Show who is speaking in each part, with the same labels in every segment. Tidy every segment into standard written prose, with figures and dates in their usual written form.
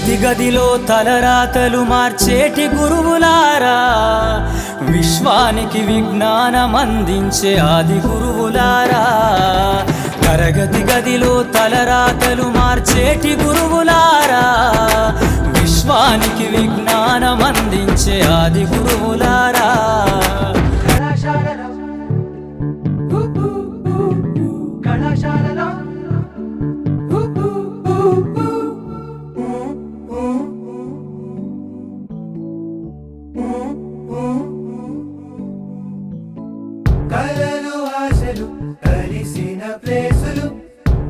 Speaker 1: తరగతి గదిలో తలరాతలు మార్చేటి గురువులారా, విశ్వానికి విజ్ఞానం అందించే ఆది గురువులారా. తరగతి గదిలో తలరాతలు మార్చేటి గురువులారా, విశ్వానికి విజ్ఞానం అందించే ఆది గురువులారా.
Speaker 2: కలలు ఆశలు కలిసిన ప్లేసులు,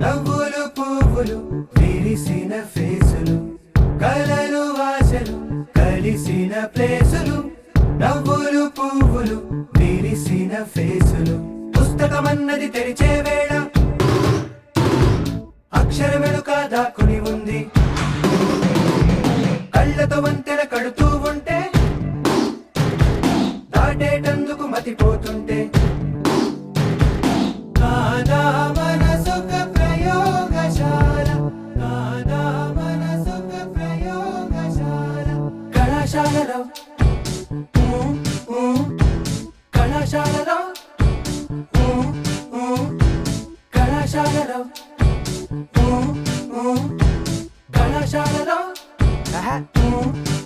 Speaker 2: నవ్వులు పువ్వులు విరిసిన ఫేసులు. కలలు ఆశలు కలిసిన ప్లేసులు, నవ్వులు పువ్వులు విరిసిన ఫేసులు. పుస్తకమన్నది తెరిచే వేళ అక్షరమెలుక దాక్కుని ఉంది. కళ్ళతో వంతెన కడుతూ ఉంటే దాటేటందుకు మతిపోతుంటే, కాదా మనసొక ప్రయోగశాల, కాదా మనసొక ప్రయోగశాల. కళాశాలలో కళాశాలలో కళాశాలలో కళాశాలలో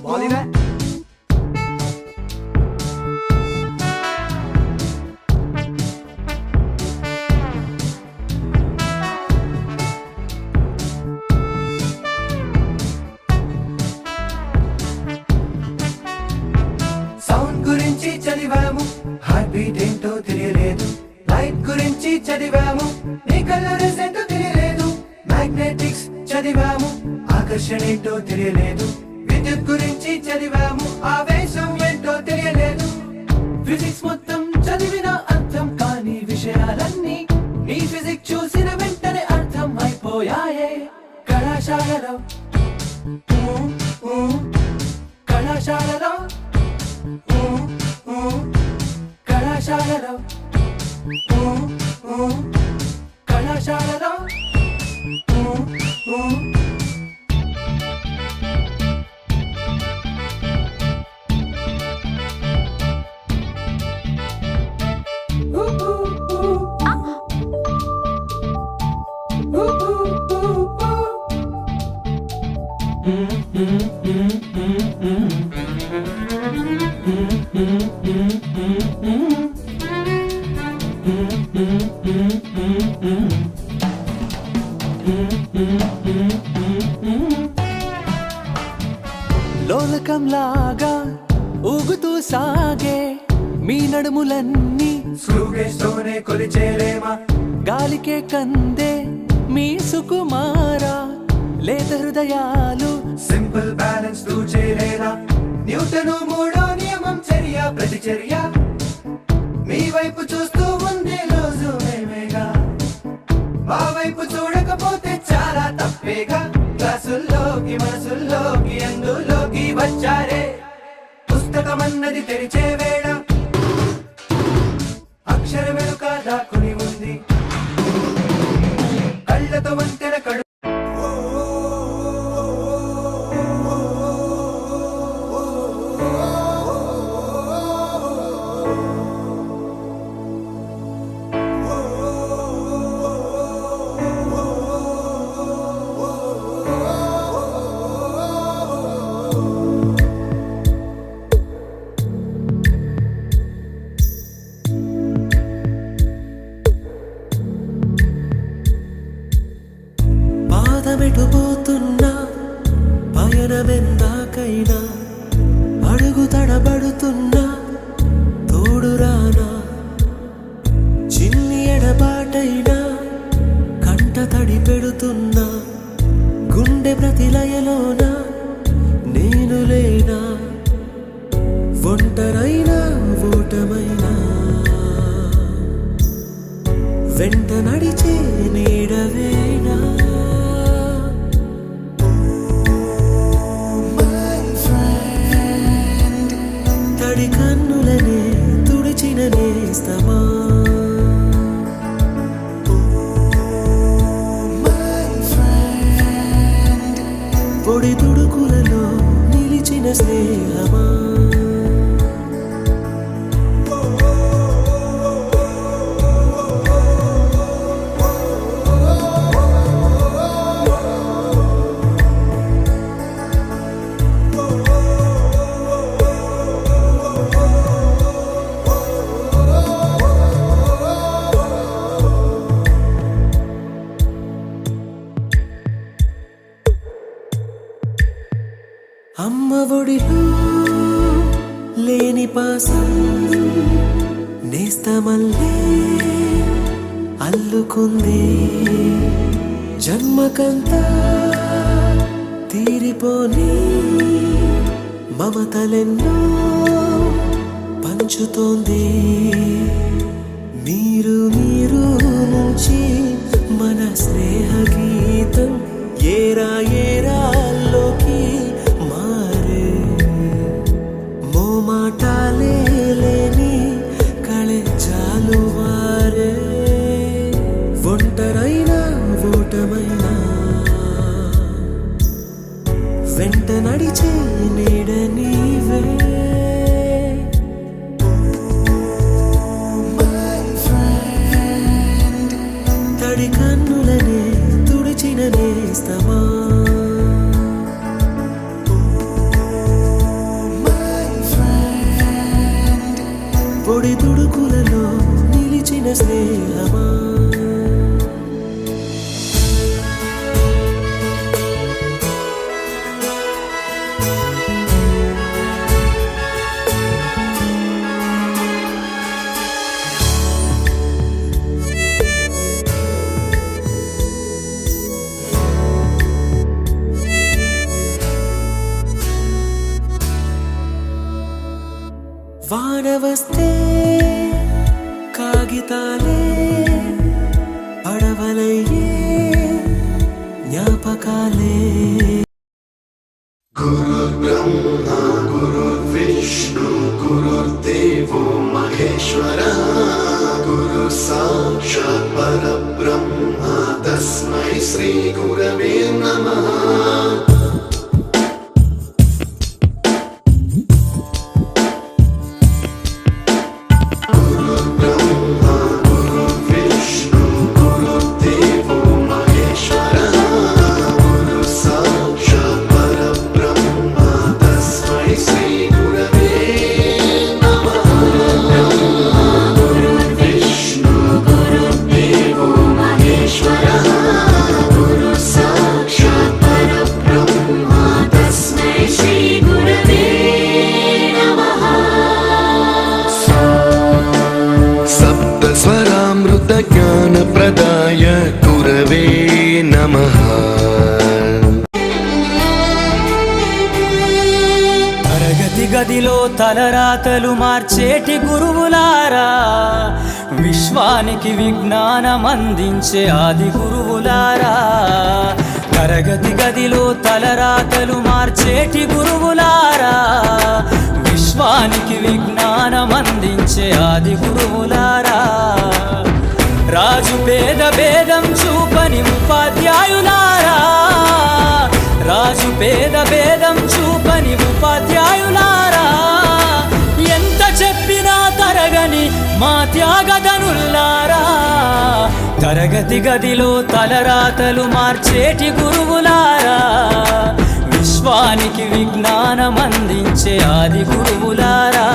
Speaker 2: బాలీవే. సౌండ్ గురించి చదివాము, హార్ట్ బీట్ ఏంటో తెలియలేదు. లైట్ గురించి చదివాము, నీ కలర్స్ ఏంటో తెలియలేదు. మ్యాగ్నెటిక్స్ చదివాము, ఆకర్షణ ఏంటో తెలియలేదు. విద్యుత్ గురించి చదివాము, ఆవేశం ఏంటో తెలియలేదు. ఫిజిక్స్ మొత్తం చదివిన అర్థం కాని విషయాలన్నీ నీ ఫిజిక్స్ చూసిన వెంటనే అర్థం అయిపోయాయే. కళాశాలలో కళాశాలలో కళాశాలలో కళాశాలలో
Speaker 3: లోలకంలాగా ఊగుతూ సాగే మీ నడుములన్నీ
Speaker 2: స్క్రూగేస్తోనే కొలిచేలేమా.
Speaker 3: గాలికే కందే మీ సుకుమారా లేత హృదయాలు
Speaker 2: సింపుల్ బ్యాలెన్స్ తూ చేయలేరా. న్యూటను మూడో నియమం చర్య ప్రతిచర్య మీ వైపు చూస్తూ ఉంది రోజు మేమేగా. మా వైపు చూడకపోతే చాలా తప్పేగా. క్లాసుల్లోకి మనసుల్లోకి అందులోకి వచ్చారే. పుస్తకమన్నది తెరిచే వేళ అక్షరమెలుక దాక్కుని ఉంది. కళ్ళతో వంతెన కడు
Speaker 3: పాదమెటుపోతున్నా పయనమెందాకైనా అడుగు తడబడుతున్నా తోడురానా. చిన్ని ఎడబాటైనా కంట తడి పెడుతున్నా గుండె ప్రతిలయలోన నేను లేనా. ఒంటరైనా ఓటమైనా వెంట నడిచే నీడవేనా. తడి కన్నులనే తుడిచిన నేస్తమా. పొడి తుడుకు స్నేహమా అమ్మ ఒడిలో లేని పాసం నేస్తమల్లే అల్లుకుంది జన్మకంతా తీరిపోని మమతలెన్నో పంచుతోంది మీరు నుంచి మన స్నేహ గీతం ఏరా ఏరాల్లోకి మారే మోమాటాలే లేని కళెచ్చాలు వారే ఒంటరైనా ఓటమైనా వెంట నడిచే నీడ నీవే తడి కన్నులనే తుడిచిన నేస్తమా పొడి తుడుకులలో నిలిచిన స్నేహమా వాన వస్తే కాగితాలే పడవలయ్యే జ్ఞాపకాలే
Speaker 4: गुरुर्ब्रह्मा गुरुर्विष्णु गुरुर्देवो महेश्वरः गुरु साक्षात् परब्रह्मा तस्मै श्री गुरवे नमः ज्ञानप्रदाय गुरवे नमः
Speaker 1: తరగతి గదిలో తలరాతలు మార్చేటి గురువులారా విశ్వానికి విజ్ఞానం అందించే ఆది గురువులారా తరగతి గదిలో తలరాతలు మార్చేటి గురువులారా విశ్వానికి విజ్ఞానం అందించే ఆది గురువులారా రాజు పేద భేదం చూపని ఉపాధ్యాయులారా రాజు పేద భేదం చూపని ఉపాధ్యాయులారా ఎంత చెప్పినా తరగని మా త్యాగధనుల్లారా తరగతి గదిలో తలరాతలు మార్చేటి గురువులారా విశ్వానికి విజ్ఞానం అందించే ఆది గురువులారా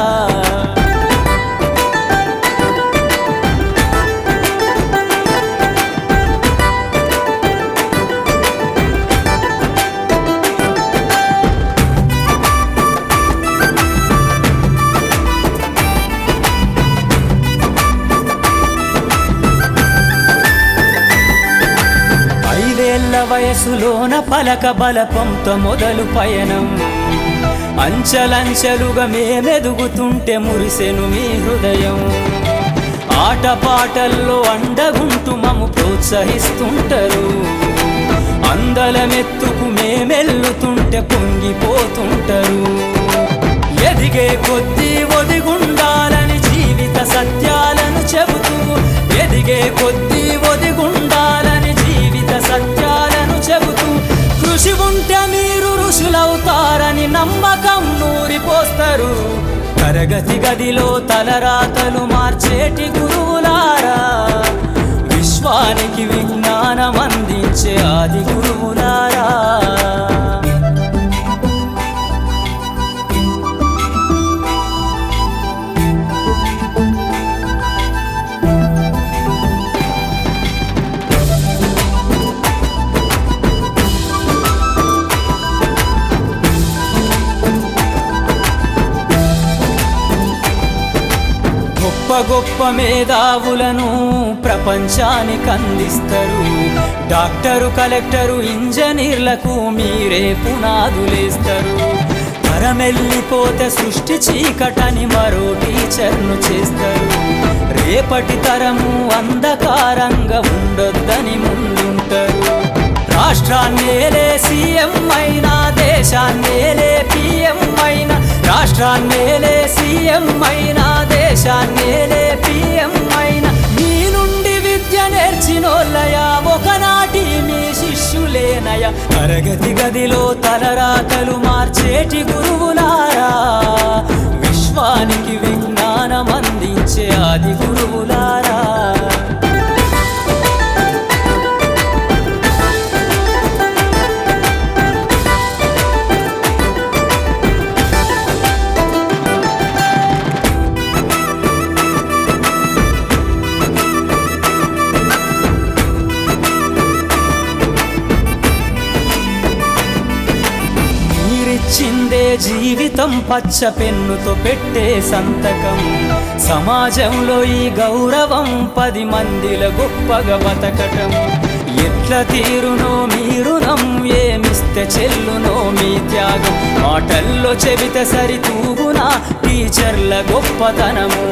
Speaker 1: వయసులోన పలక బలపంతో మొదలు పయనం అంచలంచెలుగా మేమెదుగుతుంటే మురిసెను మీ హృదయం ఆటపాటల్లో అండగుంటూ మము ప్రోత్సహిస్తుంటారు అందలమెత్తుకు మేమెల్లుతుంటే పొంగిపోతుంటారు ఎదిగే కొద్దీ ఒదిగుండాలని జీవిత సత్యాలను చెబుతూ ఎదిగే కొద్దీ ఒదిగుండాలని జీవిత సత్యాలను చెబుతూ కృషి ఉంటే మీరు ఋషులవుతారని నమ్మకం తరగతి గదిలో తలరాతలు మార్చేటి గురువులారా, విశ్వానికి విజ్ఞానం అందించే ఆది గురువులారా. గొప్ప గొప్ప మేధావులను ప్రపంచానికి అందిస్తారు. డాక్టరు, కలెక్టరు, ఇంజనీర్లకు మీరే పునాదులేస్తారు. తరమెల్లిపోతే సృష్టి చీకటని మరో టీచర్ను చేస్తారు. రేపటి తరము అంధకారంగా ఉండొద్దని ముందుంటారు. రాష్ట్రాన్నేలే సీఎం అయినా, దేశాన్నేలే పిఎం అయినా, రాష్ట్రాన్నేలే సీఎం అయినా, దేశాన్నేలే పిఎం అయినా, మీ నుండి విద్య నేర్చినోళ్ళయా, ఒకనాటి మీ శిష్యులేనయా. తరగతి గదిలో తలరాతలు మార్చేటి గురువులారా, విశ్వానికి విజ్ఞానం అందించే ఆది గురువులారా. మీరిచ్చిందే జీవితం పచ్చ పెన్నుతో పెట్టే సంతకం. సమాజంలో ఈ గౌరవం 10 మందిల గొప్పగా బతకటం. ఎట్ల తీరునో మీ రుణం, ఏమిస్తే చెల్లునో మీ త్యాగం. మాటల్లో చెబితే సరితూగునా టీచర్ల గొప్పతనము.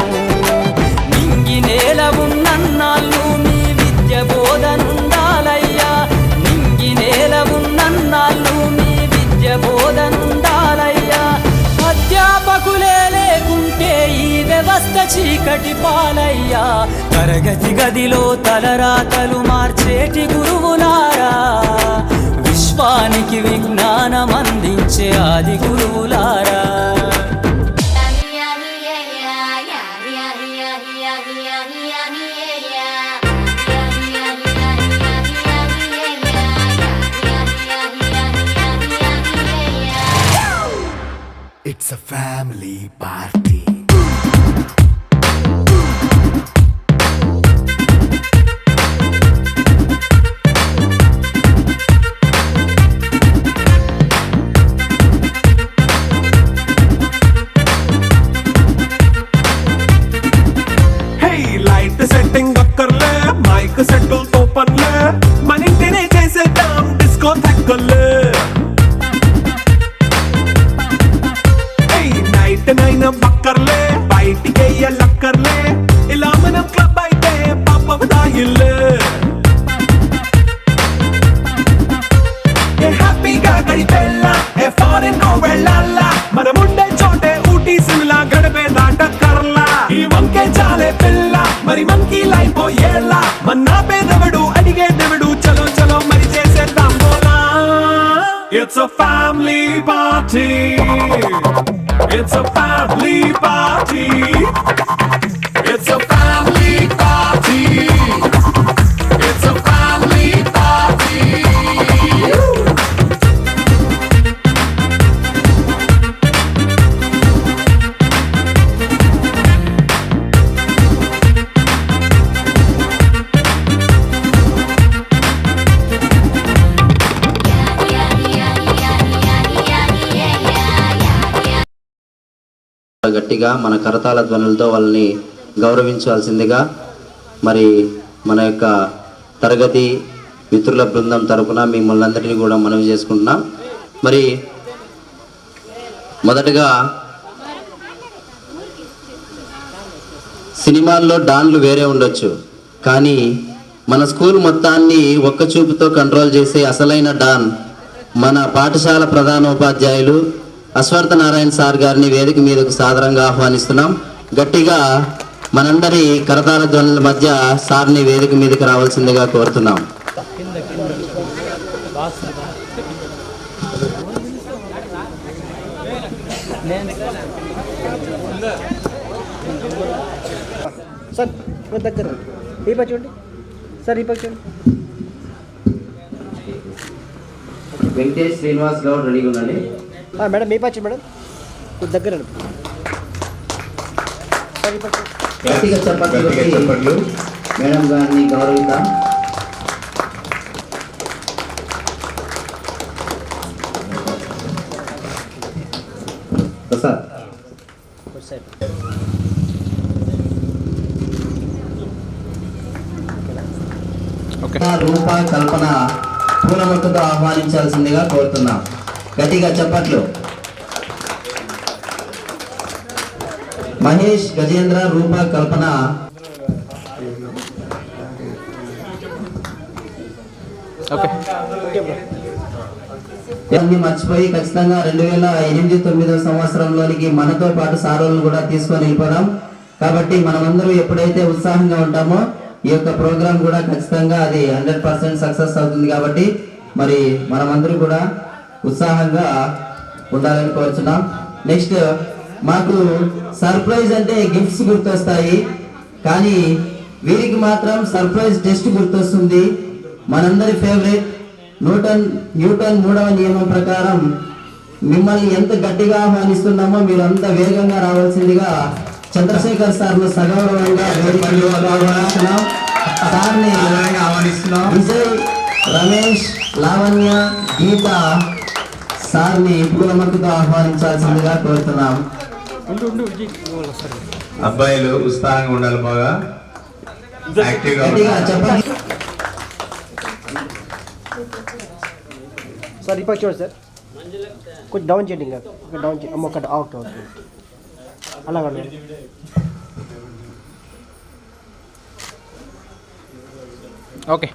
Speaker 1: నింగి నేల ఉన్నన్నాళ్ళు మీ విద్య బోధనుండాలయ్యా, నింగి నేల ఉన్నన్నాళ్ళు మీ విద్య బోధనుండాలయ్యా. అధ్యాపకులే లేకుంటే ఈ వ్యవస్థ చీకటి పాలయ్యా. తరగతి గదిలో తలరాతలు మార్చేటి గురువులారా, విశ్వానికి విజ్ఞానం అందించే ఆది గురువులారా.
Speaker 2: It's a family party.
Speaker 5: Hey, light setting అక్కర్లే, మైక్ సెట్టుల్ తో పనిలే, మన ఇంటినే చేసేద్దాం డిస్కో థక్కర్లే. నైట్ నైన్ బక్కర్లే, బయటికెయ్యలక్కర్లే, ఇలా మనం క్లబ్ అయితే పాపం దాయిల్లే. ఏ హ్యాపీగా గడిపెళ్ళా, ఏ ఫారెన్ కో వెళ్ళాలా, మనముండే చోటే ఊటీ సిమ్లా గడిపే దాటక్కర్లా. ఈ వంకే చాలే పిల్ల, మరి మనకి లైఫ్ ఏళ్ళ, మన్నా పేదవడు అడిగేదెవడు, చలో చలో మరి చేసేద్దాం బోలా. It's a family party. It's a family party. It's a family party. It's a family party.
Speaker 6: గట్టిగా మన కరతాళ ధ్వనులతో వాళ్ళని గౌరవించాల్సిందిగా మరి మన యొక్క తరగతి మిత్రుల బృందం తరపున మిమ్మల్ని అందరినీ కూడా మనవి చేసుకుంటున్నాం. మరి మొదటగా సినిమాల్లో డాన్లు వేరే ఉండొచ్చు, కానీ మన స్కూల్ మొత్తాన్ని ఒక్క చూపుతో కంట్రోల్ చేసే అసలైన డాన్ మన పాఠశాల ప్రధానోపాధ్యాయులు అశ్వర్త నారాయణ సార్ గారిని వేదిక మీదకు సాదరంగా ఆహ్వానిస్తున్నాం. గట్టిగా మనందరి కరతాళ ధ్వనుల మధ్య సార్ని వేదిక మీదకి రావాల్సిందిగా కోరుతున్నాం.
Speaker 7: దగ్గర ఈ పక్క చూడండి సార్, ఈ పక్క చూడండి.
Speaker 6: వెంకటేష్ శ్రీనివాస్ గౌడ్ రెడీగా ఉండండి.
Speaker 7: మేడం మీ పక్క మేడం కొద్ది దగ్గర సార్, ఈ పక్క
Speaker 6: గట్టిగా చెప్పట్లు మేడం గారిని గౌరవిద్దాం. సార్ రూపా కల్పన పూలమొక్కతో ఆహ్వానించాల్సిందిగా కోరుతున్నాం. గట్టిగా చెప్పట్లు. మహేష్, గజేంద్ర, రూపా, కల్పన అన్ని మర్చిపోయి ఖచ్చితంగా 2008-9 సంవత్సరంలోనికి మనతో పాటు సారోలను కూడా తీసుకొని వెళ్ళిపోదాం. కాబట్టి మనమందరూ ఎప్పుడైతే ఉత్సాహంగా ఉంటామో ఈ యొక్క ప్రోగ్రామ్ కూడా ఖచ్చితంగా అది 100% సక్సెస్ అవుతుంది. కాబట్టి మరి మనమందరూ కూడా ఉత్సాహంగా ఉండాలని కోరుచున్నాం. నెక్స్ట్ మాకు సర్ప్రైజ్ అంటే గిఫ్ట్స్ గుర్తొస్తాయి, కానీ వీరికి మాత్రం సర్ప్రైజ్ టెస్ట్ గుర్తొస్తుంది. మనందరి ఫేవరెట్ న్యూటన్ 3వ నియమం ప్రకారం మిమ్మల్ని ఎంత గట్టిగా ఆహ్వానిస్తున్నామో మీరు అంత వేగంగా రావాల్సిందిగా చంద్రశేఖర్ సార్ను సగౌరవంగా ఆహ్వానిస్తున్నాం. విజయ్, రమేష్, లావణ్య, గీత సార్ని పూలమొక్కతో ఆహ్వానించాల్సిందిగా కోరుతున్నాం.
Speaker 8: అబ్బాయిలు ఉత్సాహంగా ఉండాలి, బాగా
Speaker 6: గట్టిగా చెప్పండి
Speaker 7: సార్. ఈ పక్క చూడండి సార్, కొంచెం డౌన్ చేయండి, ఇంకా డౌన్ చేయండి. అమ్మ ఒకటి ఓకే ఓకే అలాగా
Speaker 1: ఓకే.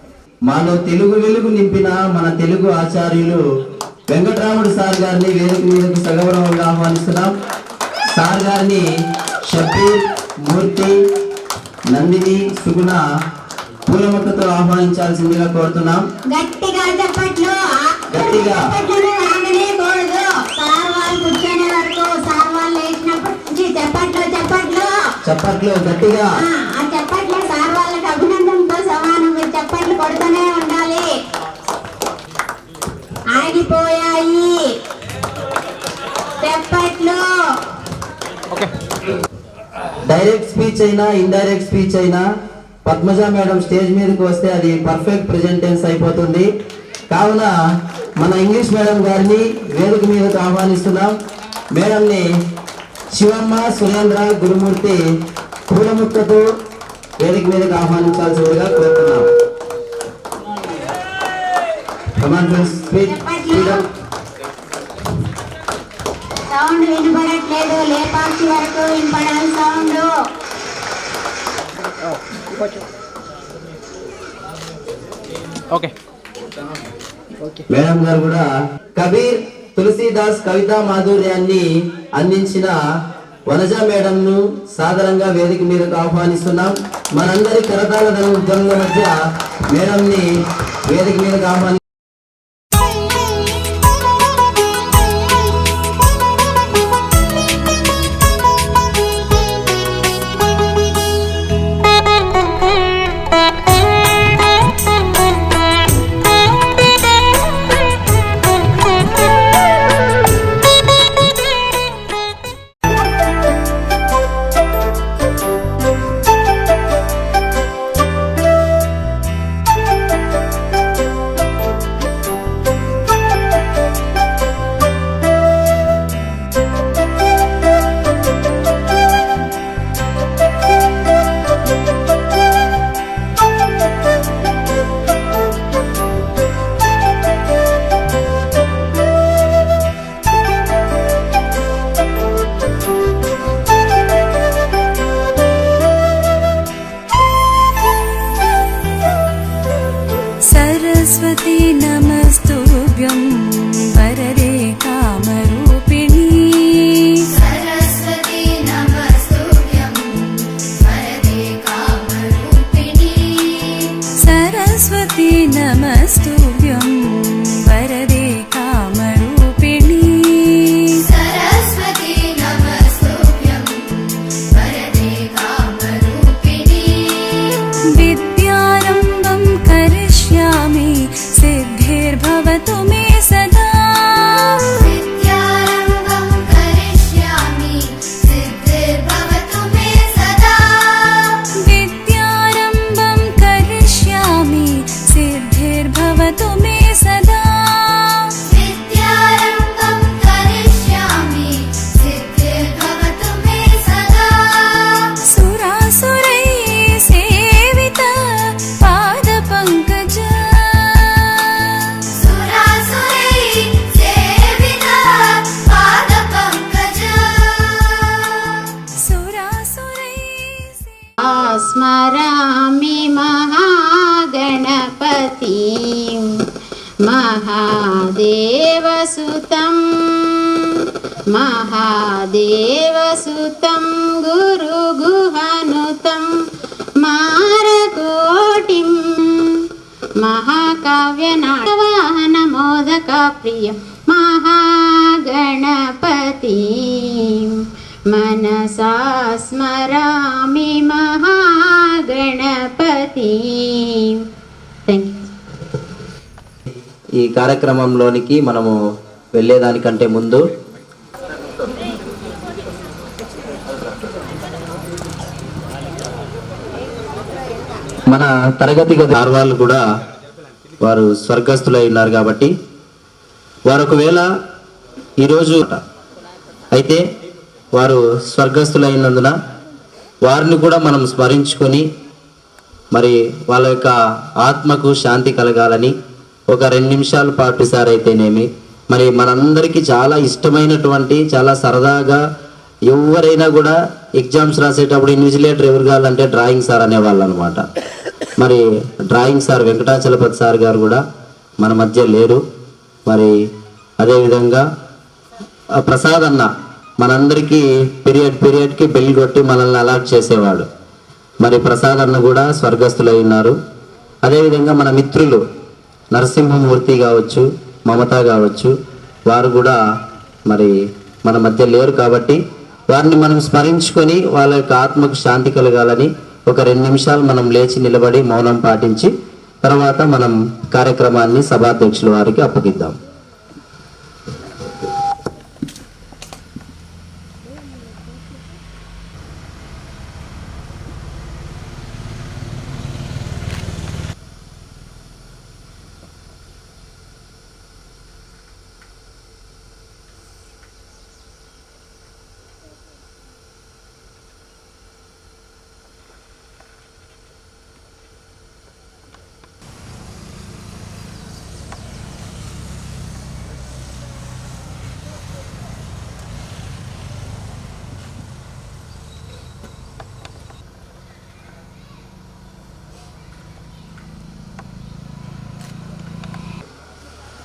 Speaker 6: మాలో తెలుగు వెలుగు నింపిన మన తెలుగు ఆచార్యులు వెంకటరాముడు సార్ గారిని వేదిక మీదకి సగౌరవంగా ఆహ్వానిస్తున్నాం. సార్ గారిని షబ్బీర్, మూర్తి, నందిని, సుగుణ పూలమొక్కతో ఆహ్వానించాల్సిందిగా కోరుతున్నాం.
Speaker 9: గట్టిగా చెప్పట్లు,
Speaker 6: గట్టిగా
Speaker 9: ఆగనేకూడదు. సార్ వాళ్ళు కూర్చొనే వరకు, సార్ వాళ్ళు లేచినప్పటి నుంచి
Speaker 6: చప్పట్లు గట్టిగా.
Speaker 9: ఆ చప్పట్లు సార్ వాళ్ళకి అభినందనతో సమానం. మీరు చప్పట్లు కొడుతూనే ఉండాలి. ఆగిపోయాయి చప్పట్లు.
Speaker 6: డైరెక్ట్ స్పీచ్ అయినా ఇండైరెక్ట్ స్పీచ్ అయినా పద్మజ మేడం స్టేజ్ మీదకి వస్తే అది పర్ఫెక్ట్ ప్రెజెంటెన్స్ అయిపోతుంది. కావున మన ఇంగ్లీష్ మేడం గారిని వేదిక మీదకు ఆహ్వానిస్తున్నాం. మేడంని శివమ్మ, సురేంద్ర, గురుమూర్తి పూలముక్కతో వేదిక మీదకు ఆహ్వానించాల్సిందిగా కోరుతున్నాం.
Speaker 9: సౌండ్ వినపడట్లేదు, లేపాక్షి వరకు వినపడాలి సౌండ్.
Speaker 1: ఓకే.
Speaker 6: మేడం గారు కూడా కబీర్, తులసీదాస్ కవితా మాధుర్యాన్ని అందించిన వనజ మేడంను సాదరంగా వేదిక మీదకు ఆహ్వానిస్తున్నాం. మనందరి కరతాళ ధ్వనుల మధ్య మేడంని వేదిక మీదకు ఆహ్వాని
Speaker 10: सरस्वती नमस्तुभ्यं वरदे कामरूपिणी।
Speaker 9: सरस्वती नमस्तुभ्यं वरदे कामरूपिणी।
Speaker 10: सरस्वती नमस्तुभ्यं वरदे कामरूपिणी।
Speaker 9: सरस्वती नमस्तुभ्यं वरदे कामरूपिणी। गणपतिं महादेवसुतं महादेवसुतं गुरुगुहानुतं मारकोटिं महाकाव्यनाटवाहनमोदकप्रियं महागणपतिं मनसा स्मरामि महागणपतिं. Thank you.
Speaker 6: ఈ కార్యక్రమంలోనికి మనము వెళ్ళేదానికంటే ముందు మన తరగతి గది వాళ్ళు కూడా వారు స్వర్గస్థులై ఉన్నారు కాబట్టి వారు ఒకవేళ ఈరోజు అయితే వారు స్వర్గస్థులైనందున వారిని కూడా మనం స్మరించుకొని మరి వాళ్ళ యొక్క ఆత్మకు శాంతి కలగాలని ఒక 2 నిమిషాల పాటు సార్ అయితేనేమి మరి మనందరికీ చాలా ఇష్టమైనటువంటి చాలా సరదాగా ఎవరైనా కూడా ఎగ్జామ్స్ రాసేటప్పుడు ఇన్విజిలేటర్ ఎవరు కావాలంటే డ్రాయింగ్ సార్ అనేవాళ్ళు అనమాట. మరి డ్రాయింగ్ సార్ వెంకటాచలపతి సార్ గారు కూడా మన మధ్య లేరు. మరి అదేవిధంగా ప్రసాద్ అన్న మనందరికీ పీరియడ్కి బెల్ కొట్టి మనల్ని అలాట్ చేసేవాడు. మరి ప్రసాద్ అన్న కూడా స్వర్గస్థులై ఉన్నారు. అదేవిధంగా మన మిత్రులు నరసింహమూర్తి కావచ్చు, మమత కావచ్చు, వారు కూడా మరి మన మధ్య లేరు కాబట్టి వారిని మనం స్మరించుకొని వాళ్ళ యొక్క ఆత్మకు శాంతి కలగాలని ఒక 2 నిమిషాలు మనం లేచి నిలబడి మౌనం పాటించి తర్వాత మనం కార్యక్రమాన్ని సభాధ్యక్షుల వారికి అప్పగిద్దాం.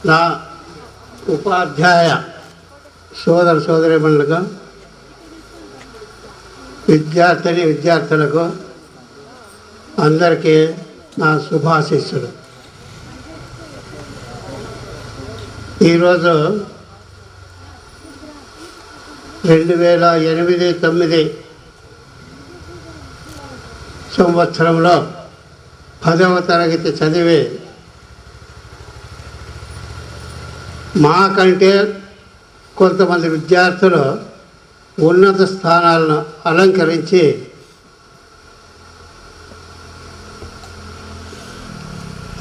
Speaker 11: నా ఉపాధ్యాయ సోదరీమణులకు, విద్యార్థులకు అందరికీ నా శుభాశీస్సులు. ఈరోజు 2008-9 సంవత్సరంలో 10వ తరగతి చదివి మాకంటే కొంతమంది విద్యార్థులు ఉన్నత స్థానాలను అలంకరించి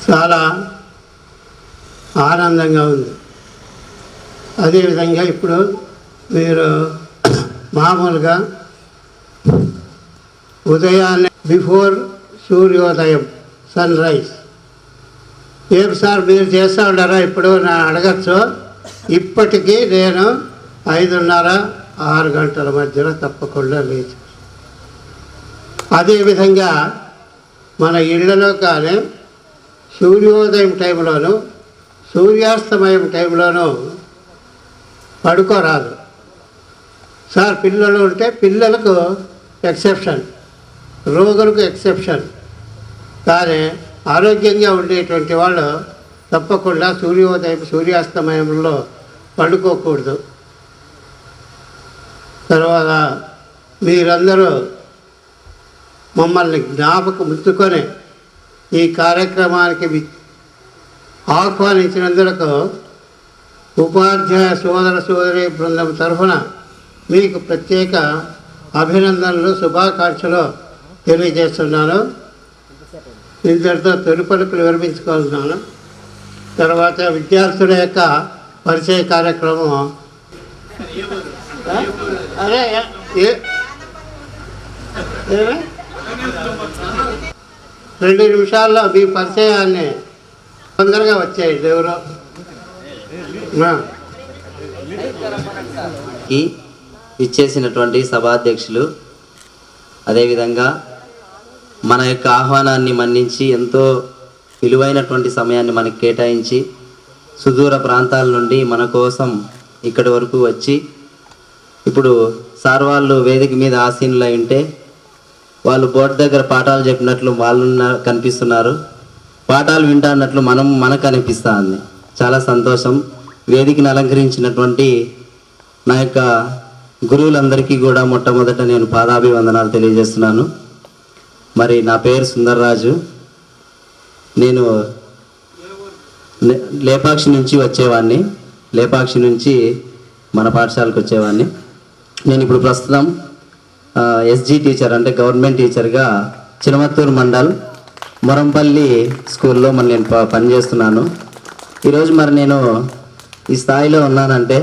Speaker 11: చాలా ఆనందంగా ఉంది. అదేవిధంగా ఇప్పుడు మీరు మామూలుగా ఉదయాన్నే బిఫోర్ సూర్యోదయం సన్ రైజ్ ఏం సార్ మీరు చేస్తూ ఉన్నారా ఇప్పుడు నా అడగచ్చు. ఇప్పటికీ నేను 5:30-6 గంటల మధ్యలో తప్పకుండా లేచి అదేవిధంగా మన ఇళ్లలో కానీ సూర్యోదయం టైంలోనూ సూర్యాస్తమయం టైంలోనూ పడుకోరాదు సార్. పిల్లలు ఉంటే పిల్లలకు ఎక్సెప్షన్, రోగులకు ఎక్సెప్షన్. కానీ ఆరోగ్యంగా ఉండేటువంటి వాళ్ళు తప్పకుండా సూర్యాస్తమయంలో పడుకోకూడదు. తర్వాత మీరందరూ మమ్మల్ని జ్ఞాపకం ఉంచుకొని ఈ కార్యక్రమానికి ఆహ్వానించినందుకు ఉపాధ్యాయ సోదరీ బృందం తరఫున మీకు ప్రత్యేక అభినందనలు, శుభాకాంక్షలు తెలియజేస్తున్నాను. ఇంతటితో తొలి పలుకులు విరమించుకుంటున్నాను. తర్వాత విద్యార్థుల యొక్క పరిచయ కార్యక్రమం అరే 2 నిమిషాల్లో మీ పరిచయాన్ని తొందరగా వచ్చేయండి. ఎవరో
Speaker 6: ఇచ్చేసినటువంటి సభాధ్యక్షులు, అదేవిధంగా మన యొక్క ఆహ్వానాన్ని మన్నించి ఎంతో విలువైనటువంటి సమయాన్ని మనకి కేటాయించి సుదూర ప్రాంతాల నుండి మన కోసం ఇక్కడి వరకు వచ్చి ఇప్పుడు సార్ వాళ్ళు వేదిక మీద ఆసీనులై ఉంటే వాళ్ళు బోర్డు దగ్గర పాఠాలు చెప్పినట్లు వాళ్ళు కనిపిస్తున్నారు, పాఠాలు వింటున్నట్లు మనకు అనిపిస్తుంది. చాలా సంతోషం. వేదికను అలంకరించినటువంటి నా యొక్క గురువులందరికీ కూడా మొట్టమొదట నేను పాదాభివందనాలు తెలియజేస్తున్నాను. మరి నా పేరు సుందర్రాజు. నేను లేపాక్షి నుంచి వచ్చేవాడిని, లేపాక్షి నుంచి మన పాఠశాలకు వచ్చేవాడిని. నేను ఇప్పుడు ప్రస్తుతం ఎస్జీ టీచర్ అంటే గవర్నమెంట్ టీచర్గా చినమత్తూరు మండల్ మొరంపల్లి స్కూల్లో నేను పనిచేస్తున్నాను. ఈరోజు మరి నేను ఈ స్థాయిలో ఉన్నానంటే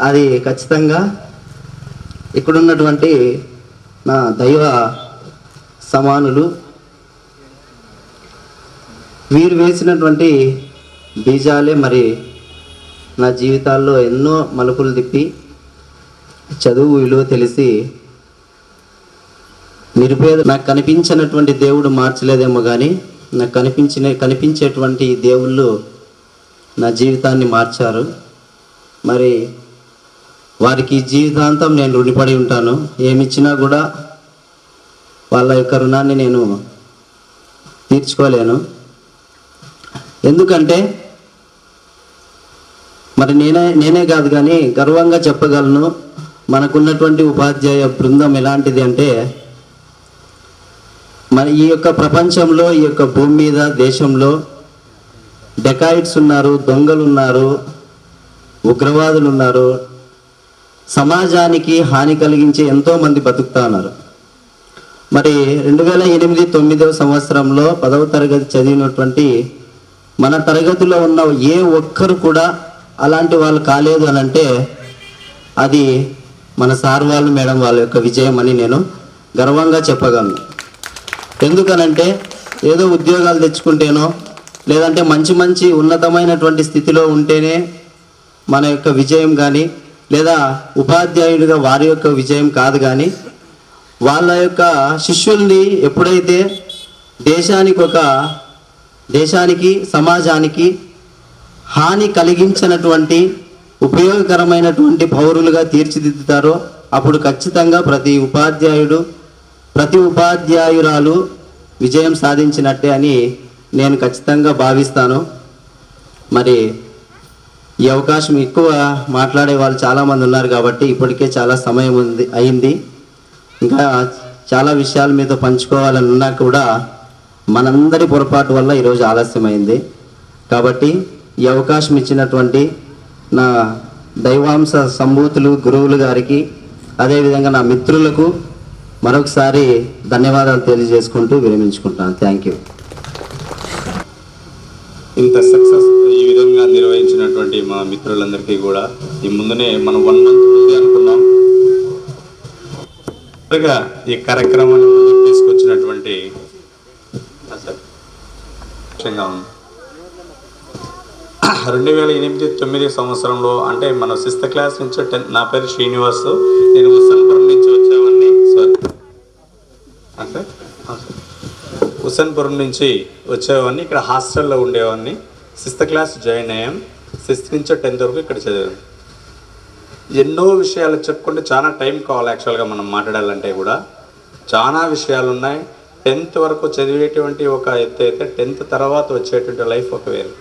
Speaker 6: అది ఖచ్చితంగా ఇక్కడున్నటువంటి నా దైవ సమానులు వీరు వేసినటువంటి బీజాలే మరి నా జీవితాల్లో ఎన్నో మలుపులు తిప్పి చదువు విలువ తెలిసి నాకు కనిపించినటువంటి దేవుడు మార్చలేదేమో కానీ నాకు కనిపించేటువంటి దేవుళ్ళు నా జీవితాన్ని మార్చారు. మరి వారికి జీవితాంతం నేను రుణపడి ఉంటాను. ఏమిచ్చినా కూడా వాళ్ళ యొక్క రుణాన్ని నేను తీర్చుకోలేను. ఎందుకంటే మరి నేనే కాదు కానీ గర్వంగా చెప్పగలను, మనకున్నటువంటి ఉపాధ్యాయ బృందం ఎలాంటిది అంటే మరి ఈ యొక్క ప్రపంచంలో ఈ యొక్క భూమి మీద దేశంలో డెకాయిట్స్ ఉన్నారు, దొంగలు ఉన్నారు, ఉగ్రవాదులు ఉన్నారు, సమాజానికి హాని కలిగించే ఎంతోమంది బతుకుతా ఉన్నారు. మరి 2008-9 సంవత్సరంలో 10వ తరగతి చదివినటువంటి మన తరగతిలో ఉన్న ఏ ఒక్కరు కూడా అలాంటి వాళ్ళు కాలేదు అని అంటే అది మన సార్ వాళ్ళు మేడం వాళ్ళ యొక్క విజయం అని నేను గర్వంగా చెప్పగలను. ఎందుకనంటే ఏదో ఉద్యోగాలు తెచ్చుకుంటేనో లేదంటే మంచి ఉన్నతమైనటువంటి స్థితిలో ఉంటేనే మన యొక్క విజయం కానీ లేదా ఉపాధ్యాయుడిగా వారి యొక్క విజయం కాదు, కానీ వాళ్ళ యొక్క శిష్యుల్ని ఎప్పుడైతే దేశానికి సమాజానికి హాని కలిగించినటువంటి ఉపయోగకరమైనటువంటి పౌరులుగా తీర్చిదిద్దుతారో అప్పుడు ఖచ్చితంగా ప్రతి ఉపాధ్యాయురాలు విజయం సాధించినట్టే అని నేను ఖచ్చితంగా భావిస్తాను. మరి ఈ అవకాశం ఎక్కువ మాట్లాడే వాళ్ళు చాలామంది ఉన్నారు కాబట్టి ఇప్పటికే చాలా సమయం అయింది. ఇంకా చాలా విషయాలు మీతో పంచుకోవాలని ఉన్నా కూడా మనందరి పొరపాటు వల్ల ఈరోజు ఆలస్యమైంది. కాబట్టి ఈ అవకాశం ఇచ్చినటువంటి నా దైవాంశ సంభూతులు గురువులు గారికి అదేవిధంగా నా మిత్రులకు మరొకసారి ధన్యవాదాలు తెలియజేసుకుంటూ విరమించుకుంటాను. Thank you.
Speaker 8: ఇంత సక్సెస్ ఈ విధంగా నిర్వహించినటువంటి మా మిత్రులందరికీ కూడా ఈ ముందునే మనం 1 month ముందే అనుకున్నాం. ఈ కార్యక్రమాన్ని ముందుకు తీసుకొచ్చినటువంటి 2008-9 సంవత్సరంలో అంటే మన 6th క్లాస్ నుంచి 10th. నా పేరు శ్రీనివాస్, నేను హుస్సేన్పురం నుంచి వచ్చేవాడిని. హుస్సేన్పురం నుంచి వచ్చేవాడిని, ఇక్కడ హాస్టల్లో ఉండేవాడిని. 6th క్లాస్ జాయిన్ అయ్యాం. 6th నుంచి 10th వరకు ఇక్కడ చదివాను. ఎన్నో విషయాలు చెప్పుకుంటే చాలా టైం కావాలి. యాక్చువల్గా మనం మాట్లాడాలంటే కూడా చాలా విషయాలు ఉన్నాయి. 10th వరకు చదివేటువంటి ఒక ఎత్తు అయితే 10th తర్వాత వచ్చేటువంటి లైఫ్ ఒక వేరు.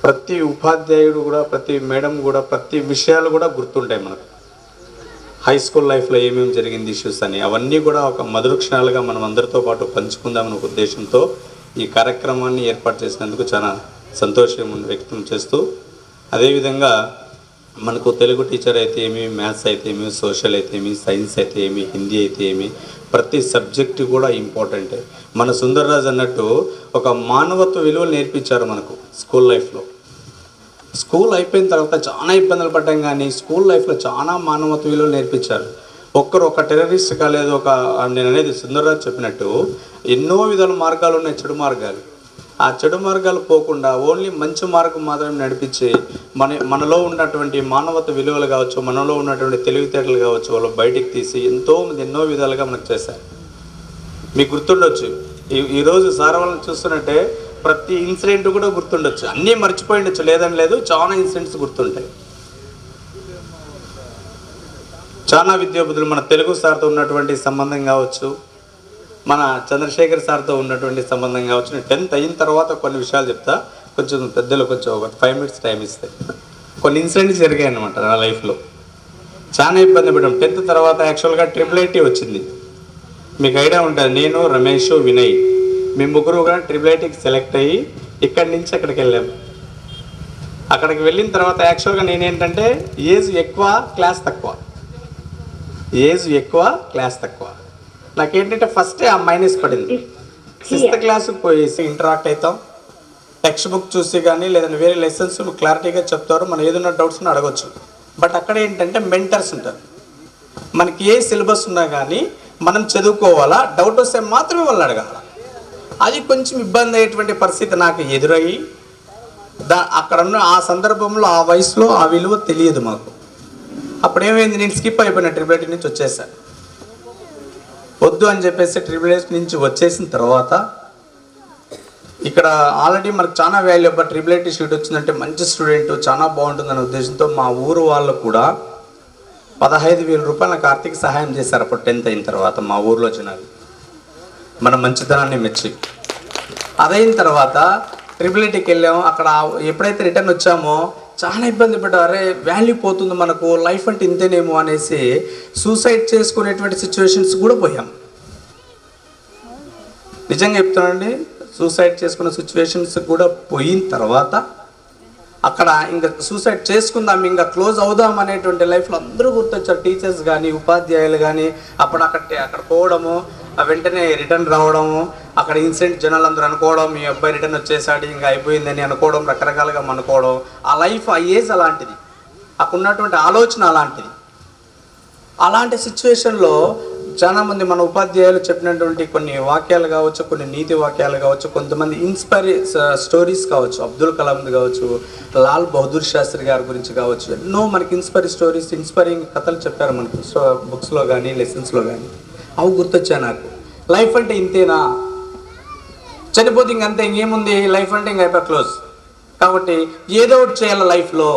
Speaker 8: ప్రతి ఉపాధ్యాయుడు కూడా, ప్రతి మేడం కూడా, ప్రతి విషయాలు కూడా గుర్తుంటాయి మనకు. హై స్కూల్ లైఫ్లో ఏమేమి జరిగింది ఇష్యూస్ అని అవన్నీ కూడా ఒక మధుర క్షణాలుగా మనం అందరితో పాటు పంచుకుందామనే ఒక ఉద్దేశంతో ఈ కార్యక్రమాన్ని ఏర్పాటు చేసినందుకు చాలా సంతోషం వ్యక్తం చేస్తూ, అదేవిధంగా మనకు తెలుగు టీచర్ అయితే ఏమి, మ్యాథ్స్ అయితే ఏమి, సోషల్ అయితే ఏమి, సైన్స్ అయితే ఏమి, హిందీ అయితే ఏమి, ప్రతి సబ్జెక్టు కూడా ఇంపార్టెంటే. మన సుందర్రాజ్ అన్నట్టు ఒక మానవత్వ విలువలు నేర్పించారు మనకు స్కూల్ లైఫ్లో. స్కూల్ అయిపోయిన తర్వాత చాలా ఇబ్బందులు పడ్డాం, కానీ స్కూల్ లైఫ్లో చాలా మానవత్వ విలువలు నేర్పించారు. ఒక టెర్రరిస్ట్ కాలేదు. నేను అనేది సుందర్రాజ్ చెప్పినట్టు ఎన్నో విధాల మార్గాలు ఉన్నాయి, చెడు మార్గాలు. ఆ చెడు మార్గాలు పోకుండా ఓన్లీ మంచి మార్గం మాత్రమే నడిపించి మనలో ఉన్నటువంటి మానవత్వ విలువలు కావచ్చు, మనలో ఉన్నటువంటి తెలివితేటలు కావచ్చు, వాళ్ళు బయటికి తీసి ఎన్నో విధాలుగా మనకు చేశారు. మీకు గుర్తుండొచ్చు, ఈరోజు సార్ వాళ్ళని చూస్తున్నట్టే ప్రతి ఇన్సిడెంట్ కూడా గుర్తుండొచ్చు, అన్నీ మర్చిపోయి ఉండొచ్చు లేదని లేదు, చాలా ఇన్సిడెంట్స్ గుర్తుంటాయి. చాలా విద్యాబుద్ధులు మన తెలుగు సార్తో ఉన్నటువంటి సంబంధం కావచ్చు, మన చంద్రశేఖర్ సార్తో ఉన్నటువంటి సంబంధం కావచ్చు. నేను 10th అయిన తర్వాత కొన్ని విషయాలు చెప్తా, కొంచెం పెద్దలు కొంచెం ఒక 5 minutes టైం ఇస్తే. కొన్ని ఇన్సిడెంట్స్ జరిగాయి అనమాట నా లైఫ్లో, చాలా ఇబ్బంది పడ్డాం. 10th తర్వాత యాక్చువల్గా IIIT వచ్చింది, మీకు ఐడియా ఉంటుంది. నేను, రమేష్, వినయ్ మేము ముగ్గురు కూడా IIITకి సెలెక్ట్ అయ్యి ఇక్కడి నుంచి అక్కడికి వెళ్ళాం. అక్కడికి వెళ్ళిన తర్వాత యాక్చువల్గా నేనేంటంటే ఏజ్ ఎక్కువ క్లాస్ తక్కువ, నాకేంటంటే ఫస్టే ఆ మైనస్ పడింది. 6th క్లాస్కి పోయేసి ఇంటరాక్ట్ అవుతాం, టెక్స్ట్ బుక్ చూసి కానీ లేదంటే వేరే లెసన్స్ క్లారిటీగా చెప్తారు, మనం ఏదైనా డౌట్స్ని అడగొచ్చు. బట్ అక్కడ ఏంటంటే మెంటర్స్ ఉంటారు, మనకి ఏ సిలబస్ ఉన్నా కానీ మనం చదువుకోవాలా, డౌట్ వస్తే మాత్రమే వాళ్ళు అడగాల. అది కొంచెం ఇబ్బంది అయ్యేటువంటి పరిస్థితి నాకు ఎదురయ్యి అక్కడ ఉన్న ఆ సందర్భంలో ఆ వయసులో ఆ విలువ తెలియదు మాకు. అప్పుడు ఏమైంది, నేను స్కిప్ అయిపోయినా, IIIT నుంచి వచ్చేసాను. వద్దు అని చెప్పేసి IIIT నుంచి వచ్చేసిన తర్వాత ఇక్కడ ఆల్రెడీ మనకు చాలా వాల్యూ, బట్ IIIT సీట్ వచ్చిందంటే మంచి స్టూడెంట్ చాలా బాగుంటుందనే ఉద్దేశంతో మా ఊరు వాళ్ళు కూడా 15,000 రూపాయలు నాకు ఆర్థిక సహాయం చేశారు అప్పుడు 10th అయిన తర్వాత. మా ఊర్లో జనాలు మన మంచితనాన్ని మెచ్చి అదైన తర్వాత IIITకి వెళ్ళాము. అక్కడ ఎప్పుడైతే రిటర్న్ వచ్చామో చాలా ఇబ్బంది పడ్డా, అరే వాల్యూ పోతుంది మనకు, లైఫ్ అంటే ఇంతేనేమో అనేసి సూసైడ్ చేసుకునేటువంటి సిచ్యువేషన్స్ కూడా పోయాం. నిజంగా చెప్తానండి, సూసైడ్ చేసుకున్న సిచ్యువేషన్స్ కూడా పోయిన తర్వాత అక్కడ ఇంకా సూసైడ్ చేసుకుందాం, ఇంకా క్లోజ్ అవుదాం అనేటువంటి లైఫ్లో అందరూ గుర్తొచ్చారు. టీచర్స్ కానీ ఉపాధ్యాయులు కానీ అప్పుడు అక్కడ పోవడము, వెంటనే రిటర్న్ రావడము, అక్కడ ఇన్సిడెంట్ జనాలు అందరూ అనుకోవడం మీ అబ్బాయి రిటర్న్ వచ్చేసాడు ఇంకా అయిపోయిందని అనుకోవడం, రకరకాలుగా అనుకోవడం. ఆ లైఫ్ ఆ ఏజ్ అలాంటిది, అక్కడ ఉన్నటువంటి ఆలోచన అలాంటిది. అలాంటి సిచ్యువేషన్లో చాలామంది మన ఉపాధ్యాయులు చెప్పినటువంటి కొన్ని వాక్యాలు కావచ్చు, కొన్ని నీతి వాక్యాలు కావచ్చు, కొంతమంది స్టోరీస్ కావచ్చు, అబ్దుల్ కలాంది కావచ్చు, లాల్ బహదూర్ శాస్త్రి గారి గురించి కావచ్చు, ఎన్నో మనకి ఇన్స్పైరింగ్ కథలు చెప్పారు మనకి బుక్స్లో కానీ లెసన్స్లో కానీ. అవి గుర్తొచ్చాయి నాకు. లైఫ్ అంటే ఇంతేనా, చనిపోతే ఇంకంతే, ఇంకేముంది లైఫ్ అంటే ఇంక అయిపోయి క్లోజ్. కాబట్టి ఏదో ఒకటి చేయాలి లైఫ్లో,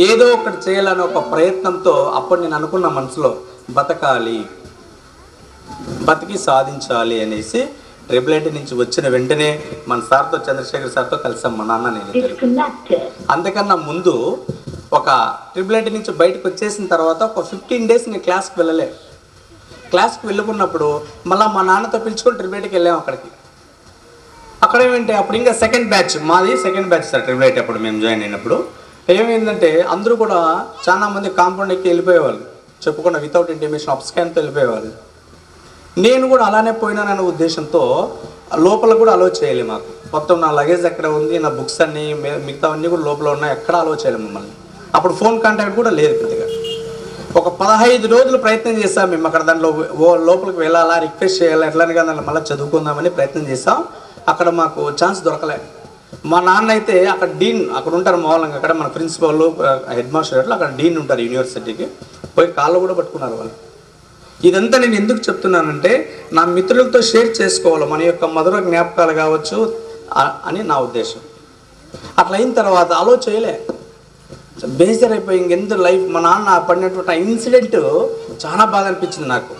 Speaker 8: ఏదో ఒకటి చేయాలని ఒక ప్రయత్నంతో అప్పుడు నేను అనుకున్న మనసులో బతికి సాధించాలి అనేసి IIIT నుంచి వచ్చిన వెంటనే మన సార్తో చంద్రశేఖర్ సార్తో కలిసాం, మా నాన్న నేను. అంతకన్నా ముందు ఒక IIIT నుంచి బయటకు వచ్చేసిన తర్వాత ఒక 15 days నేను క్లాస్కి వెళ్ళలే. క్లాస్కి వెళ్ళుకున్నప్పుడు మళ్ళీ మా నాన్నతో పిలుచుకొని IIITకి వెళ్ళాము. అక్కడ ఏమంటే అప్పుడు ఇంకా మాది సెకండ్ బ్యాచ్ సార్ IIIT. అప్పుడు మేము జాయిన్ అయినప్పుడు ఏమైందంటే అందరూ కూడా చాలామంది కాంపౌండ్ ఎక్కి వెళ్ళిపోయేవాళ్ళు, చెప్పుకున్న వితౌట్ ఇంటిమేషన్ అప్స్కాన్తో వెళ్ళిపోయేవాళ్ళు. నేను కూడా అలానే పోయినాననే ఉద్దేశంతో లోపల కూడా అలో చేయలే మాకు. మొత్తం నా లగేజ్ ఎక్కడ ఉంది, నా బుక్స్ అన్నీ మిగతావన్నీ కూడా లోపల ఉన్నాయి, ఎక్కడ అలో చేయలేము మమ్మల్ని. అప్పుడు ఫోన్ కాంటాక్ట్ కూడా లేదు పెద్దగా. ఒక 15 రోజులు ప్రయత్నం చేసాం మేము అక్కడ, దాంట్లో లోపలికి వెళ్ళాలా, రిక్వెస్ట్ చేయాలా, ఎట్లని కానీ మళ్ళీ చదువుకుందామని ప్రయత్నం చేసాం. అక్కడ మాకు ఛాన్స్ దొరకలే. మా నాన్న అయితే అక్కడ డీన్ అక్కడ ఉంటారు మామూలుగా, అక్కడ మన ప్రిన్సిపల్ హెడ్ మాస్టర్ అట్లా అక్కడ డీన్ ఉంటారు యూనివర్సిటీకి, పోయి కాళ్ళు కూడా పట్టుకున్నారు వాళ్ళు. ఇదంతా నేను ఎందుకు చెప్తున్నానంటే నా మిత్రులతో షేర్ చేసుకోవాలి మన యొక్క మధుర జ్ఞాపకాలు కావచ్చు అని నా ఉద్దేశం. అట్లా అయిన తర్వాత అలో చేయలే, బేజర్ అయిపోయి ఇంకెందుకు లైఫ్. మా నాన్న పడినటువంటి ఆ ఇన్సిడెంట్ చాలా బాగా అనిపించింది నాకు.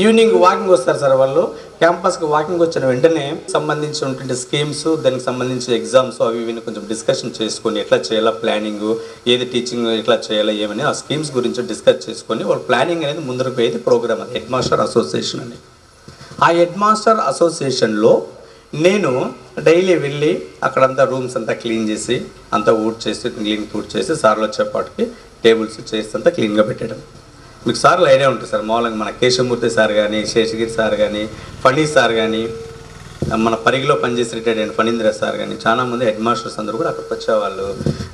Speaker 8: ఈవినింగ్ వాకింగ్ వస్తారు సార్ వాళ్ళు, క్యాంపస్కి వాకింగ్ వచ్చిన వెంటనే సంబంధించినటువంటి స్కీమ్స్, దానికి సంబంధించిన ఎగ్జామ్స్ అవి ఇవి కొంచెం డిస్కషన్ చేసుకొని ఎట్లా చేయాలా ప్లానింగ్, ఏది టీచింగ్ ఎట్లా చేయాలా ఏమని ఆ స్కీమ్స్ గురించి డిస్కస్ చేసుకొని వాళ్ళు ప్లానింగ్ అనేది ముందరకు పోయేది ప్రోగ్రామ్, అది హెడ్ మాస్టర్ అసోసియేషన్ అని. ఆ హెడ్ మాస్టర్ అసోసియేషన్లో నేను డైలీ వెళ్ళి అక్కడంతా రూమ్స్ అంతా క్లీన్ చేసి అంతా ఊడ్ చేసి సార్లు వచ్చేపాటికి టేబుల్స్ చేసి అంతా క్లీన్గా పెట్టడం. మీకు సార్లు ఐడియా ఉంటుంది సార్, మామూలుగా మన కేశవమూర్తి సార్ కానీ, శేషగిరి సార్ కానీ, ఫణి సార్ కానీ, మన పరిగిలో పనిచేసి రిటైర్డ్ అయిన ఫణీంద్ర సార్ కానీ, చాలామంది హెడ్ మాస్టర్స్ అందరూ కూడా అక్కడికి వచ్చేవాళ్ళు.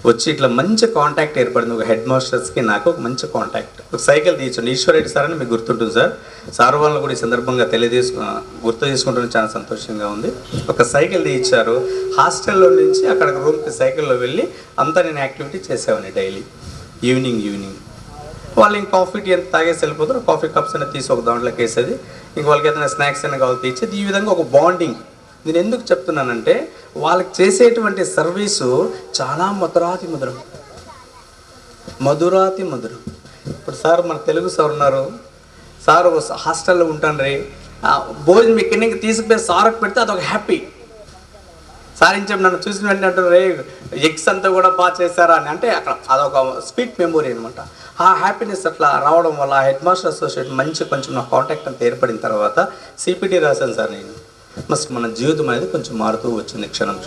Speaker 8: వచ్చి ఇట్లా మంచి కాంటాక్ట్ ఏర్పడింది ఒక హెడ్ మాస్టర్స్కి నాకు ఒక మంచి కాంటాక్ట్. ఒక సైకిల్ తీయించండి, ఈశ్వరెడ్డి సార్ అని మీకు గుర్తుంటుంది సార్. సార్ వాళ్ళని కూడా ఈ సందర్భంగా గుర్తు చేసుకుంటున్న చాలా సంతోషంగా ఉంది. ఒక సైకిల్ తీయించారు, హాస్టల్లో నుంచి అక్కడ రూమ్కి సైకిల్లో వెళ్ళి అంతా నేను యాక్టివిటీ చేసేవాడిని డైలీ ఈవినింగ్. వాళ్ళు ఇంక కాఫీ టీ ఎంత తాగేసి వెళ్ళిపోతారు, కాఫీ కప్స్ అనేది తీసి ఒక దాంట్లోకి వేసేది, ఇంక వాళ్ళకి ఏదైనా స్నాక్స్ అయినా కావాలి తీసేది. ఈ విధంగా ఒక బాండింగ్. నేను ఎందుకు చెప్తున్నానంటే వాళ్ళకి చేసేటువంటి సర్వీసు చాలా మధురాతి మధురం. ఇప్పుడు సార్ మన తెలుగు సార్ ఉన్నారు, సార్ హాస్టల్లో ఉంటాను రే, భోజనం మీకు తీసుకుపోయి సార్కి పెడితే అదొక హ్యాపీ. సార్ ఏం చెప్పి నన్ను చూసిన వెంటనే అంటారు, రే ఎగ్స్ అంతా కూడా బాగా చేశారా అని. అంటే అక్కడ అదొక స్వీట్ మెమొరీ అనమాట. ఆ హ్యాపీనెస్ అట్లా రావడం వల్ల హెడ్ మాస్టర్ అసోసియేట్ మంచి కొంచెం నా కాంటాక్ట్ అంతా ఏర్పడిన తర్వాత సిపిటి రాశాను సార్ నేను. మస్ట్ మన జీవితం అనేది కొంచెం మారుతూ వచ్చింది క్షణం.